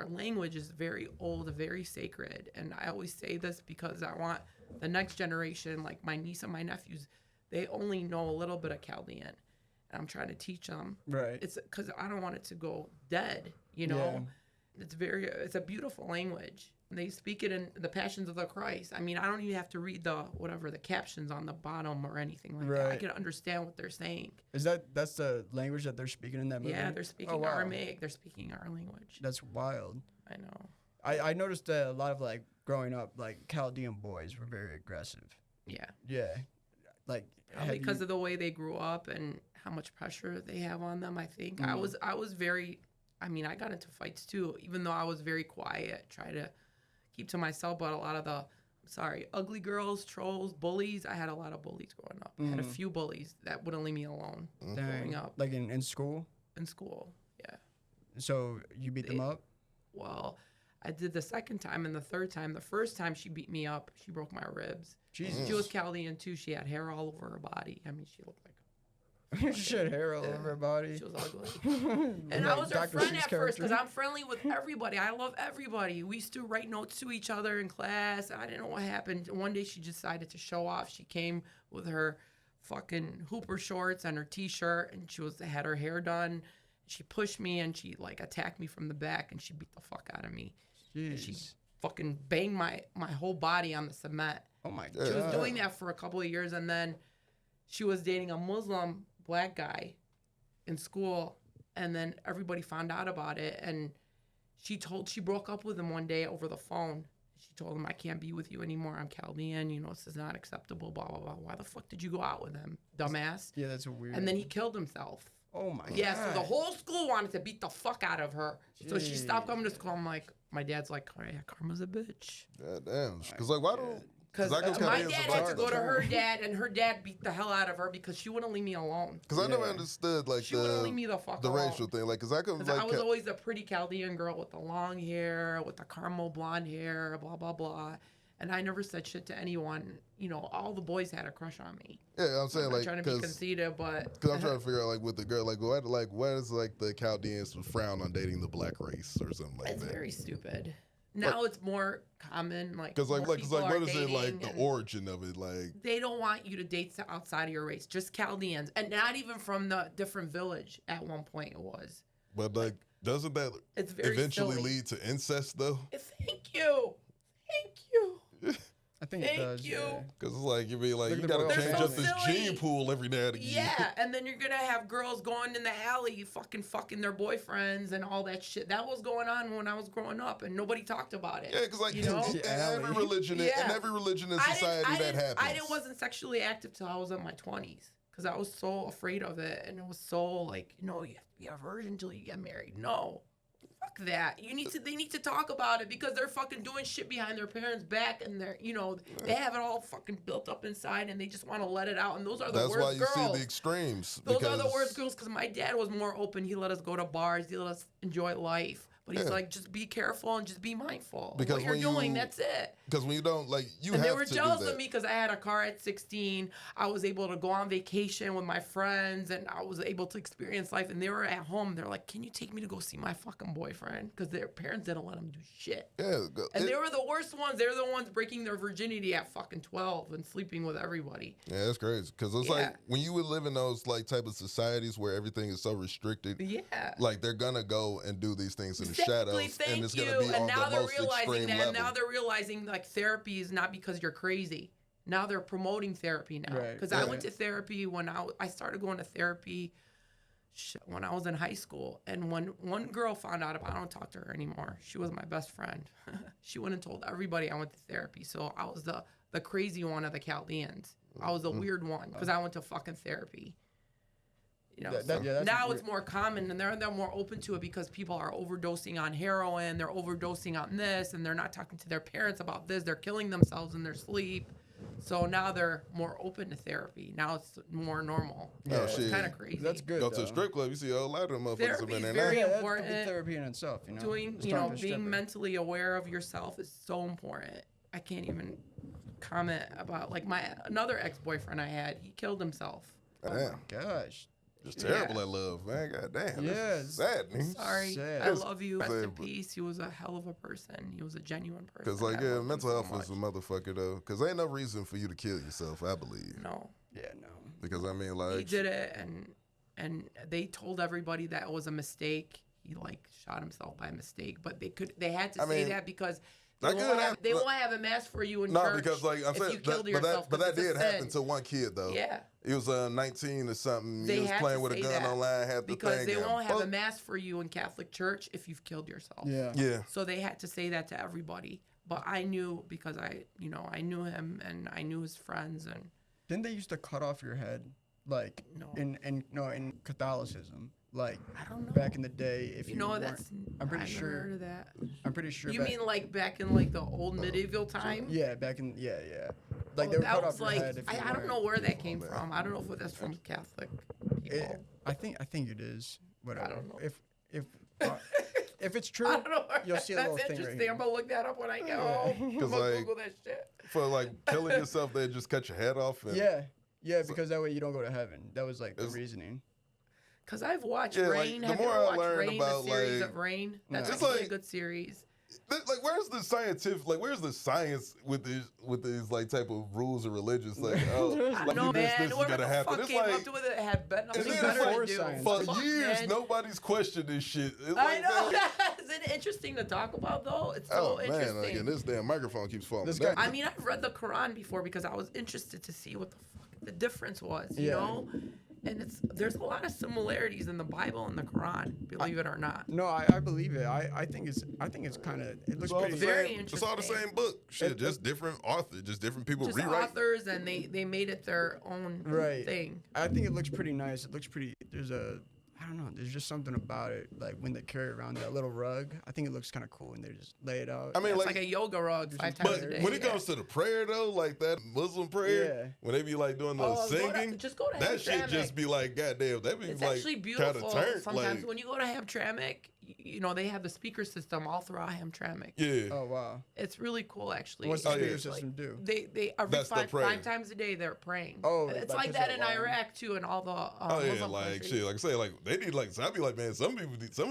[SPEAKER 4] language is very old, very sacred. And I always say this because I want the next generation, like my niece and my nephews, they only know a little bit of Chaldean. And I'm trying to teach them. Right. It's because I don't want it to go dead, you know? Yeah. It's a beautiful language. They speak it in the Passions of the Christ. I mean, I don't even have to read the captions on the bottom or anything like that. I can understand what they're saying.
[SPEAKER 2] That's the language that they're speaking in that movie?
[SPEAKER 4] Yeah, they're speaking Aramaic. They're speaking our language.
[SPEAKER 2] That's wild.
[SPEAKER 4] I know.
[SPEAKER 2] I noticed that a lot of, like, growing up, like, Chaldean boys were very aggressive.
[SPEAKER 4] Yeah.
[SPEAKER 2] Yeah. Like
[SPEAKER 4] because of the way they grew up and how much pressure they have on them. I think I was very. I mean, I got into fights too, even though I was very quiet, try to keep to myself. But a lot of the, ugly girls, trolls, bullies. I had a lot of bullies growing up. I had a few bullies that wouldn't leave me alone growing up.
[SPEAKER 2] Like in school?
[SPEAKER 4] In school, yeah.
[SPEAKER 2] So you beat them up?
[SPEAKER 4] Well, I did the second time and the third time. The first time she beat me up, she broke my ribs.
[SPEAKER 2] Jesus.
[SPEAKER 4] She was Chaldean too. She had hair all over her body. I mean, she looked like.
[SPEAKER 2] She had hair all over her body.
[SPEAKER 4] She was ugly. And I was her friend at first because I'm friendly with everybody. I love everybody. We used to write notes to each other in class. I didn't know what happened. One day she decided to show off. She came with her fucking hooper shorts and her t-shirt, and she had her hair done. She pushed me and she like attacked me from the back and she beat the fuck out of me.
[SPEAKER 2] Jeez.
[SPEAKER 4] And she fucking banged my whole body on the cement.
[SPEAKER 2] Oh my God.
[SPEAKER 4] She was doing that for a couple of years, and then she was dating a Muslim black guy in school, and then everybody found out about it, and she broke up with him one day over the phone. She told him, I can't be with you anymore. I'm Chaldean. This is not acceptable, blah, blah, blah. Why the fuck did you go out with him, dumbass?
[SPEAKER 2] Yeah, that's weird.
[SPEAKER 4] And then he killed himself.
[SPEAKER 2] Oh my God.
[SPEAKER 4] Yeah, so the whole school wanted to beat the fuck out of her. Jeez. So she stopped coming to school. I'm like, my dad's like, oh, yeah, karma's a bitch.
[SPEAKER 3] God damn. Because like, why don't...
[SPEAKER 4] Because my dad had to go to her dad, and her dad beat the hell out of her because she wouldn't leave me alone.
[SPEAKER 3] Because I never understood like
[SPEAKER 4] she wouldn't leave me the fuck
[SPEAKER 3] the
[SPEAKER 4] alone.
[SPEAKER 3] racial thing. Like, because I
[SPEAKER 4] was always a pretty Chaldean girl with the long hair, with the caramel blonde hair, blah blah blah, and I never said shit to anyone. All the boys had a crush on me.
[SPEAKER 3] Yeah, I'm saying
[SPEAKER 4] I'm
[SPEAKER 3] like
[SPEAKER 4] trying to be conceited, but
[SPEAKER 3] because I'm trying to figure out like with the girl, like what is like the Chaldeans frown on dating the black race or something like
[SPEAKER 4] it's
[SPEAKER 3] that.
[SPEAKER 4] It's very stupid. Now it's more common, like
[SPEAKER 3] because what is it like the origin of it? Like
[SPEAKER 4] they don't want you to date outside of your race, just Chaldeans, and not even from the different village. At one point, it was.
[SPEAKER 3] But like, doesn't that eventually lead to incest though?
[SPEAKER 4] Thank you.
[SPEAKER 2] I think it does.
[SPEAKER 4] Thank you.
[SPEAKER 3] Because it's like you gotta change up this gene pool every now and again.
[SPEAKER 4] Yeah, and then you're gonna have girls going in the alley fucking their boyfriends and all that shit. That was going on when I was growing up, and nobody talked about it.
[SPEAKER 3] Yeah, because like in every religion, in society that happens.
[SPEAKER 4] I wasn't sexually active till I was in my 20s because I was so afraid of it, and it was so like, you have to be a virgin until you get married. No. Fuck that. They need to talk about it because they're fucking doing shit behind their parents' back, and they're, they have it all fucking built up inside, and they just want to let it out. And those are the worst girls.
[SPEAKER 3] That's why you see the extremes.
[SPEAKER 4] Those are the worst girls because my dad was more open. He let us go to bars. He let us enjoy life. But he's like, just be careful and just be mindful. Because what you're doing, that's it.
[SPEAKER 3] Because when you don't, like, you
[SPEAKER 4] and
[SPEAKER 3] have to
[SPEAKER 4] they were jealous of me because I had a car at 16. I was able to go on vacation with my friends, and I was able to experience life. And they were at home. They're like, can you take me to go see my fucking boyfriend? Because their parents didn't let them do shit.
[SPEAKER 3] Yeah.
[SPEAKER 4] And they were the worst ones. They're the ones breaking their virginity at fucking 12 and sleeping with everybody.
[SPEAKER 3] Yeah, that's crazy. Because it's like, when you would live in those, like, type of societies where everything is so restricted, like, they're going to go and do these things in the shadows.
[SPEAKER 4] Thank
[SPEAKER 3] and it's
[SPEAKER 4] you.
[SPEAKER 3] Gonna be
[SPEAKER 4] and
[SPEAKER 3] on
[SPEAKER 4] now
[SPEAKER 3] the
[SPEAKER 4] they're
[SPEAKER 3] most
[SPEAKER 4] realizing that.
[SPEAKER 3] level.
[SPEAKER 4] Now they're realizing like therapy is not because you're crazy. Now they're promoting therapy now. Because I went to therapy when I started going to therapy when I was in high school. And when one girl found out I don't talk to her anymore. She was my best friend. She went and told everybody I went to therapy. So I was the crazy one of the Chaldeans. I was the weird one because I went to fucking therapy. Now it's more common, and they're more open to it because people are overdosing on heroin, they're overdosing on this, and they're not talking to their parents about this. They're killing themselves in their sleep. So now they're more open to therapy. Now it's more normal.
[SPEAKER 3] Yeah,
[SPEAKER 4] it's kind of crazy.
[SPEAKER 2] That's good.
[SPEAKER 3] Go to a strip club, you see a lot of them motherfuckers
[SPEAKER 4] therapy
[SPEAKER 3] in there
[SPEAKER 4] is very
[SPEAKER 3] now.
[SPEAKER 4] important.
[SPEAKER 2] Therapy in itself,
[SPEAKER 4] Being mentally aware of yourself is so important. I can't even comment about like another ex-boyfriend I had. He killed himself.
[SPEAKER 2] Oh my gosh.
[SPEAKER 3] Just terrible at love, man. God damn.
[SPEAKER 2] Yeah.
[SPEAKER 3] Sad, man.
[SPEAKER 4] Sorry.
[SPEAKER 2] Sad.
[SPEAKER 4] I love you. Rest in peace. He was a hell of a person. He was a genuine person.
[SPEAKER 3] Because, like, mental health is a motherfucker, though. Because ain't no reason for you to kill yourself, I believe.
[SPEAKER 4] No.
[SPEAKER 2] Yeah, no.
[SPEAKER 3] Because, I mean, like...
[SPEAKER 4] He did it, and they told everybody that it was a mistake. He, like, shot himself by mistake. But they had to say that because... They won't have a mass for you in church.
[SPEAKER 3] No, because like I'm saying, but that did happen to one kid though.
[SPEAKER 4] Yeah,
[SPEAKER 3] he was 19 or something. He was playing with a gun online. Had the
[SPEAKER 4] because
[SPEAKER 3] thing.
[SPEAKER 4] They won't have a mass for you in Catholic Church if you've killed yourself.
[SPEAKER 3] Yeah.
[SPEAKER 4] So they had to say that to everybody. But I knew because I knew him and I knew his friends and
[SPEAKER 2] Didn't they used to cut off your head, like
[SPEAKER 4] No.
[SPEAKER 2] in Catholicism, like
[SPEAKER 4] I don't know.
[SPEAKER 2] back in the day? If you
[SPEAKER 4] know,
[SPEAKER 2] weren't-
[SPEAKER 4] that's
[SPEAKER 2] I'm pretty
[SPEAKER 4] I've
[SPEAKER 2] sure.
[SPEAKER 4] never heard of that.
[SPEAKER 2] I'm pretty sure.
[SPEAKER 4] You
[SPEAKER 2] back,
[SPEAKER 4] mean like back in like the old medieval time?
[SPEAKER 2] Yeah, back in yeah. Like
[SPEAKER 4] Oh,
[SPEAKER 2] they would
[SPEAKER 4] that
[SPEAKER 2] cut
[SPEAKER 4] was
[SPEAKER 2] off your
[SPEAKER 4] like
[SPEAKER 2] head. If you
[SPEAKER 4] I don't
[SPEAKER 2] weren't-
[SPEAKER 4] know where that came from. I don't know if that's from Catholic people.
[SPEAKER 2] I think it is. Whatever.
[SPEAKER 4] don't know.
[SPEAKER 2] If it's
[SPEAKER 4] I
[SPEAKER 2] true,
[SPEAKER 4] don't know.
[SPEAKER 2] you'll see a
[SPEAKER 4] That's
[SPEAKER 2] little thing right
[SPEAKER 4] interesting.
[SPEAKER 2] here.
[SPEAKER 4] I'm gonna look that up when I get home. I'm
[SPEAKER 3] 'Cause,
[SPEAKER 4] gonna
[SPEAKER 3] like,
[SPEAKER 4] Google that shit.
[SPEAKER 3] For like killing yourself, they just cut your head off. And,
[SPEAKER 2] Yeah, because that way you don't go to heaven. That was like the
[SPEAKER 3] It's-
[SPEAKER 2] reasoning.
[SPEAKER 4] Cause I've watched
[SPEAKER 3] Yeah, like,
[SPEAKER 4] Rain.
[SPEAKER 3] the
[SPEAKER 4] Have you
[SPEAKER 3] more
[SPEAKER 4] ever
[SPEAKER 3] I
[SPEAKER 4] watched
[SPEAKER 3] learn
[SPEAKER 4] Rain?
[SPEAKER 3] about,
[SPEAKER 4] The series
[SPEAKER 3] like-
[SPEAKER 4] of Rain. That's
[SPEAKER 2] No.
[SPEAKER 3] It's
[SPEAKER 4] actually a
[SPEAKER 3] like-
[SPEAKER 4] good series.
[SPEAKER 3] Like, where's the scientific? Like, where's the science with these like type of rules or religions? Like, oh,
[SPEAKER 4] I
[SPEAKER 3] like
[SPEAKER 4] know,
[SPEAKER 3] you
[SPEAKER 4] man.
[SPEAKER 3] this is
[SPEAKER 4] Whoever
[SPEAKER 3] gonna
[SPEAKER 4] the
[SPEAKER 3] happen.
[SPEAKER 4] fuck
[SPEAKER 3] It's
[SPEAKER 4] came
[SPEAKER 3] like
[SPEAKER 4] up with it had nothing
[SPEAKER 3] then
[SPEAKER 4] better
[SPEAKER 2] for
[SPEAKER 4] to do.
[SPEAKER 2] science.
[SPEAKER 3] for
[SPEAKER 4] Fuck,
[SPEAKER 3] years,
[SPEAKER 4] man.
[SPEAKER 3] nobody's questioned this shit. It's
[SPEAKER 4] I
[SPEAKER 3] like,
[SPEAKER 4] know.
[SPEAKER 3] man,
[SPEAKER 4] Is it interesting to talk about though? It's
[SPEAKER 3] oh
[SPEAKER 4] so
[SPEAKER 3] man,
[SPEAKER 4] interesting.
[SPEAKER 3] like, and this damn microphone keeps falling
[SPEAKER 2] This
[SPEAKER 3] down.
[SPEAKER 2] guy-
[SPEAKER 4] I mean, I've read the Quran before because I was interested to see what the fuck the difference was, you
[SPEAKER 2] Yeah.
[SPEAKER 4] know? And there's a lot of similarities in the Bible and the Quran, believe it or not.
[SPEAKER 2] No, I believe it. I think it's kind of it looks
[SPEAKER 3] It's all
[SPEAKER 2] pretty.
[SPEAKER 3] the
[SPEAKER 4] Very
[SPEAKER 3] same. It's all the
[SPEAKER 4] interesting.
[SPEAKER 3] same book. Shit,
[SPEAKER 2] It-
[SPEAKER 3] just different authors, just different people
[SPEAKER 4] Just
[SPEAKER 3] rewrite.
[SPEAKER 4] authors, and they made it their own
[SPEAKER 2] Right.
[SPEAKER 4] thing.
[SPEAKER 2] I think it looks pretty nice. It looks pretty. I don't know. There's just something about it. Like when they carry around that little rug, I think it looks kind of cool when they just lay it out.
[SPEAKER 3] I mean,
[SPEAKER 4] It's
[SPEAKER 3] like,
[SPEAKER 4] like a yoga rug 5 times
[SPEAKER 3] but
[SPEAKER 4] a day.
[SPEAKER 3] when it
[SPEAKER 4] yeah.
[SPEAKER 3] comes to the prayer though, like that Muslim prayer,
[SPEAKER 2] Yeah.
[SPEAKER 3] when they be like doing the
[SPEAKER 4] Oh,
[SPEAKER 3] singing,
[SPEAKER 4] just go to
[SPEAKER 3] that shit
[SPEAKER 4] Hamtramck.
[SPEAKER 3] just be like, goddamn, that be
[SPEAKER 4] It's
[SPEAKER 3] like
[SPEAKER 4] actually
[SPEAKER 3] kind
[SPEAKER 4] beautiful.
[SPEAKER 3] of turned.
[SPEAKER 4] Sometimes
[SPEAKER 3] Like,
[SPEAKER 4] when you go to Hamtramck, you know, they have the speaker system all throughout Hamtramck.
[SPEAKER 3] yeah,
[SPEAKER 2] Oh wow.
[SPEAKER 4] It's really cool, actually.
[SPEAKER 2] What's the
[SPEAKER 3] Oh, yeah.
[SPEAKER 2] speaker
[SPEAKER 3] It's
[SPEAKER 2] system do?
[SPEAKER 4] They every
[SPEAKER 3] That's the
[SPEAKER 4] five
[SPEAKER 3] prayer.
[SPEAKER 4] times a day they're praying.
[SPEAKER 2] Oh,
[SPEAKER 4] it's
[SPEAKER 2] like
[SPEAKER 4] like
[SPEAKER 2] is
[SPEAKER 4] that
[SPEAKER 2] that
[SPEAKER 4] in
[SPEAKER 2] loud?
[SPEAKER 4] Iraq too, and all the
[SPEAKER 3] oh yeah,
[SPEAKER 4] Muslim
[SPEAKER 3] like
[SPEAKER 4] countries.
[SPEAKER 3] shit, like I say, like they need like, so I be like, man, some of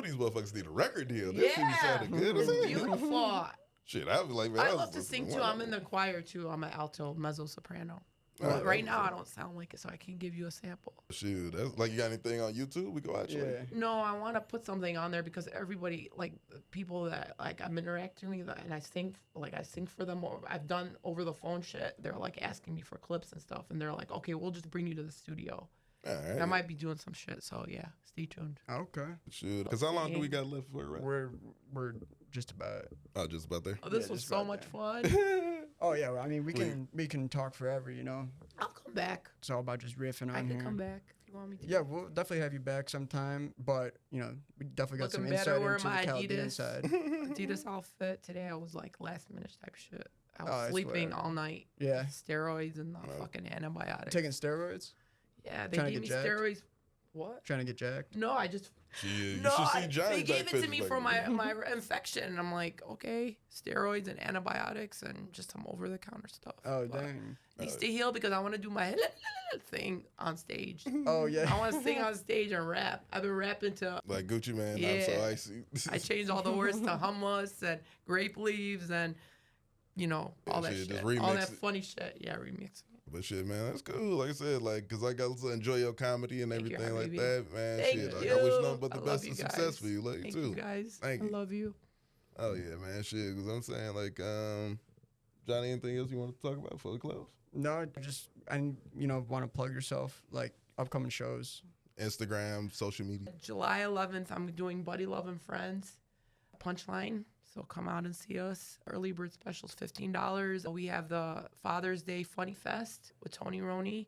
[SPEAKER 3] these motherfuckers need a record deal. This shit be
[SPEAKER 4] Yeah,
[SPEAKER 3] sounding good as
[SPEAKER 4] it's
[SPEAKER 3] hell.
[SPEAKER 4] beautiful.
[SPEAKER 3] Shit, I be like, man,
[SPEAKER 4] I
[SPEAKER 3] was
[SPEAKER 4] love to
[SPEAKER 3] listening
[SPEAKER 4] sing too.
[SPEAKER 3] one
[SPEAKER 4] I'm
[SPEAKER 3] of
[SPEAKER 4] in the choir too. I'm an alto, mezzo, soprano.
[SPEAKER 3] Oh,
[SPEAKER 4] But right
[SPEAKER 3] yeah.
[SPEAKER 4] now I don't sound like it, so I can't give you a sample.
[SPEAKER 3] Shoot, that's like, you got anything on YouTube? We go watch
[SPEAKER 2] Yeah.
[SPEAKER 3] it.
[SPEAKER 4] No, I want to put something on there because everybody, like people that like I'm interacting with, and I sing for them. Or I've done over the phone shit. They're like asking me for clips and stuff, and they're like, okay, we'll just bring you to the studio.
[SPEAKER 3] All right.
[SPEAKER 4] I might be doing some shit, so yeah, stay tuned.
[SPEAKER 2] Okay.
[SPEAKER 3] Shoot, because how long do we got left for it, right?
[SPEAKER 2] We're just about.
[SPEAKER 3] Oh, just about there.
[SPEAKER 4] Oh, this
[SPEAKER 2] Yeah,
[SPEAKER 4] was
[SPEAKER 2] just
[SPEAKER 4] so
[SPEAKER 2] about
[SPEAKER 4] much
[SPEAKER 2] there.
[SPEAKER 4] fun.
[SPEAKER 2] Oh yeah. Well, I mean, we can talk forever. You know.
[SPEAKER 4] I'll come back.
[SPEAKER 2] It's all about just riffing on
[SPEAKER 4] I can
[SPEAKER 2] here.
[SPEAKER 4] come back if you want me to.
[SPEAKER 2] Yeah, we'll definitely have you back sometime. But you know, we definitely got some
[SPEAKER 4] Looking better
[SPEAKER 2] insight
[SPEAKER 4] wearing
[SPEAKER 2] into the
[SPEAKER 4] my
[SPEAKER 2] Chaldean
[SPEAKER 4] Adidas.
[SPEAKER 2] side.
[SPEAKER 4] Adidas outfit today. I was like last minute type shit. I
[SPEAKER 2] Oh,
[SPEAKER 4] was
[SPEAKER 2] I
[SPEAKER 4] sleeping
[SPEAKER 2] swear.
[SPEAKER 4] all night.
[SPEAKER 2] Yeah.
[SPEAKER 4] Steroids and the fucking antibiotics.
[SPEAKER 2] Taking steroids,
[SPEAKER 4] Yeah, they
[SPEAKER 2] trying to
[SPEAKER 4] gave me
[SPEAKER 2] get jacked?
[SPEAKER 4] steroids. What?
[SPEAKER 2] trying to get jacked.
[SPEAKER 4] No, I just
[SPEAKER 3] Shit, you
[SPEAKER 4] no.
[SPEAKER 3] should see Johnny
[SPEAKER 4] They gave
[SPEAKER 3] back
[SPEAKER 4] it to me
[SPEAKER 3] pictures
[SPEAKER 4] for
[SPEAKER 3] like
[SPEAKER 4] my infection, and I'm like, okay, steroids and antibiotics and just some over the counter stuff.
[SPEAKER 2] Oh
[SPEAKER 4] But
[SPEAKER 2] dang.
[SPEAKER 4] needs to heal because I want to do my thing on stage.
[SPEAKER 2] Oh yeah.
[SPEAKER 4] I want to sing on stage and rap. I've been rapping to.
[SPEAKER 3] Like Gucci Man, I'm
[SPEAKER 4] Yeah.
[SPEAKER 3] so icy.
[SPEAKER 4] I changed all the words to hummus and grape leaves and you know all that
[SPEAKER 3] shit,
[SPEAKER 4] shit,
[SPEAKER 3] just
[SPEAKER 4] all
[SPEAKER 3] remix
[SPEAKER 4] that
[SPEAKER 3] it.
[SPEAKER 4] funny shit. Yeah, remix.
[SPEAKER 3] But shit, man, that's cool. Like I said, like, cause I got to enjoy your comedy and
[SPEAKER 4] Thank you,
[SPEAKER 3] everything like
[SPEAKER 4] Habibi.
[SPEAKER 3] that, man.
[SPEAKER 4] Thank
[SPEAKER 3] shit, like,
[SPEAKER 4] you.
[SPEAKER 3] I wish nothing but
[SPEAKER 4] I
[SPEAKER 3] the
[SPEAKER 4] love
[SPEAKER 3] best
[SPEAKER 4] you
[SPEAKER 3] of
[SPEAKER 4] guys.
[SPEAKER 3] success for you, like
[SPEAKER 4] Thank
[SPEAKER 3] too.
[SPEAKER 4] you guys.
[SPEAKER 3] Thank
[SPEAKER 4] I
[SPEAKER 3] you.
[SPEAKER 4] love you.
[SPEAKER 3] Oh yeah, man, shit. Cause I'm saying, like, Johnny, anything else you want to talk about before we close?
[SPEAKER 2] No, I want to plug yourself, like upcoming shows.
[SPEAKER 3] Instagram, social media.
[SPEAKER 4] July 11th, I'm doing Buddy Love and Friends Punchline. So come out and see us. Early bird specials $15. We have the Father's Day Funny Fest with Tony Roney.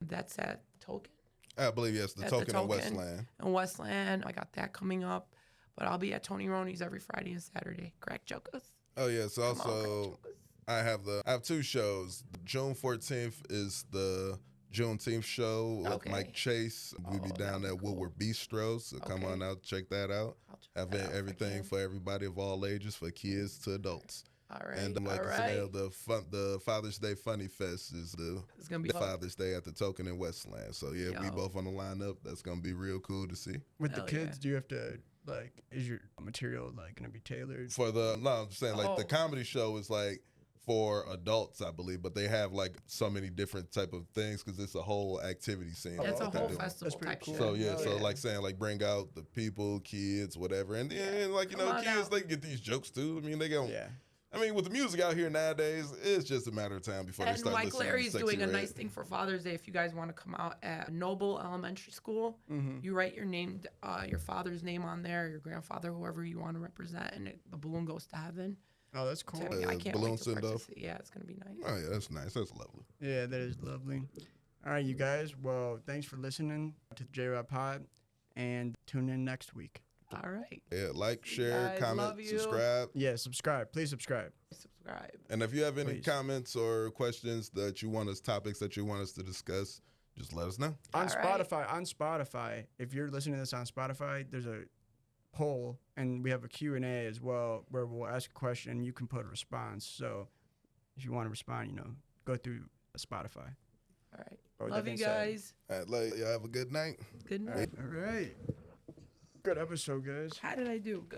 [SPEAKER 4] That's at Token.
[SPEAKER 3] I believe yes, the
[SPEAKER 4] At
[SPEAKER 3] Token in Westland.
[SPEAKER 4] In Westland. I got that coming up. But I'll be at Tony Roney's every Friday and Saturday. Crack jokers.
[SPEAKER 3] Oh yes,
[SPEAKER 4] Come on,
[SPEAKER 3] also
[SPEAKER 4] crack jokers.
[SPEAKER 3] I have 2 shows. June 14th is the Juneteenth show with
[SPEAKER 4] Okay.
[SPEAKER 3] Mike Chase. We'll be
[SPEAKER 4] Oh,
[SPEAKER 3] down
[SPEAKER 4] that'd
[SPEAKER 3] at
[SPEAKER 4] be cool.
[SPEAKER 3] Woodward Bistro, so come
[SPEAKER 4] Okay.
[SPEAKER 3] on out, check that out.
[SPEAKER 4] I'll check
[SPEAKER 3] Have
[SPEAKER 4] that out if I
[SPEAKER 3] everything
[SPEAKER 4] can.
[SPEAKER 3] for everybody of all ages, for kids to adults.
[SPEAKER 4] All right.
[SPEAKER 3] And like
[SPEAKER 4] all
[SPEAKER 3] I
[SPEAKER 4] right.
[SPEAKER 3] said, the Father's Day Funny Fest is the
[SPEAKER 4] It's going to be
[SPEAKER 3] Father's Day at the Token in Westland. So yeah, we
[SPEAKER 4] Yo.
[SPEAKER 3] both on the lineup. That's gonna be real cool to see.
[SPEAKER 2] With
[SPEAKER 4] Hell
[SPEAKER 2] the
[SPEAKER 4] yeah.
[SPEAKER 2] kids, do you have to is your material like gonna be tailored?
[SPEAKER 3] For I'm just saying, like the
[SPEAKER 4] Oh.
[SPEAKER 3] comedy show is like for adults, I believe, but they have like so many different type of things because it's a whole activity scene.
[SPEAKER 4] It's a
[SPEAKER 3] that they're
[SPEAKER 4] whole
[SPEAKER 3] doing.
[SPEAKER 4] festival
[SPEAKER 2] pretty
[SPEAKER 4] type
[SPEAKER 2] cool.
[SPEAKER 4] shit.
[SPEAKER 3] So yeah,
[SPEAKER 2] Oh,
[SPEAKER 3] so
[SPEAKER 2] yeah.
[SPEAKER 3] like saying like bring out the people, kids, whatever, and then like
[SPEAKER 4] Come on
[SPEAKER 3] kids
[SPEAKER 4] out.
[SPEAKER 3] they get these jokes too. I mean they go.
[SPEAKER 2] Yeah.
[SPEAKER 3] I mean with the music out here nowadays, it's just a matter of time before they
[SPEAKER 4] And
[SPEAKER 3] start
[SPEAKER 4] Mike
[SPEAKER 3] listening
[SPEAKER 4] Larry's
[SPEAKER 3] to
[SPEAKER 4] doing
[SPEAKER 3] Sexy
[SPEAKER 4] a
[SPEAKER 3] Red.
[SPEAKER 4] nice thing for Father's Day. If you guys want to come out at Noble Elementary School,
[SPEAKER 2] Mm-hmm.
[SPEAKER 4] you write your name, your father's name on there, your grandfather, whoever you want to represent, and the balloon goes to heaven.
[SPEAKER 2] Oh, that's cool.
[SPEAKER 4] I can't
[SPEAKER 3] balloon
[SPEAKER 4] wait to
[SPEAKER 3] send-off.
[SPEAKER 4] participate. Yeah, it's gonna be nice.
[SPEAKER 3] Oh yeah, that's nice. That's lovely.
[SPEAKER 2] Yeah, that is lovely. All right, you guys. Well, thanks for listening to the J-Rod Pod, and tune in next week.
[SPEAKER 4] All right.
[SPEAKER 3] Yeah, like, share,
[SPEAKER 4] guys,
[SPEAKER 3] comment,
[SPEAKER 4] love you.
[SPEAKER 3] subscribe.
[SPEAKER 2] Yeah, subscribe. Please subscribe.
[SPEAKER 4] Subscribe.
[SPEAKER 3] And if you have any
[SPEAKER 2] Please.
[SPEAKER 3] comments or questions that you want us, topics that you want us to discuss, just let us know.
[SPEAKER 2] On
[SPEAKER 4] All right.
[SPEAKER 2] Spotify, if you're listening to this on Spotify, there's a poll, and we have a Q&A as well, where we'll ask a question, and you can put a response. So if you want to respond, go through Spotify.
[SPEAKER 4] All right.
[SPEAKER 2] Or with
[SPEAKER 4] Love
[SPEAKER 2] that
[SPEAKER 4] you
[SPEAKER 2] being said-
[SPEAKER 4] guys.
[SPEAKER 3] All right, y'all have a good night.
[SPEAKER 4] Good night.
[SPEAKER 2] All right. Good episode, guys.
[SPEAKER 4] How did I do? Good.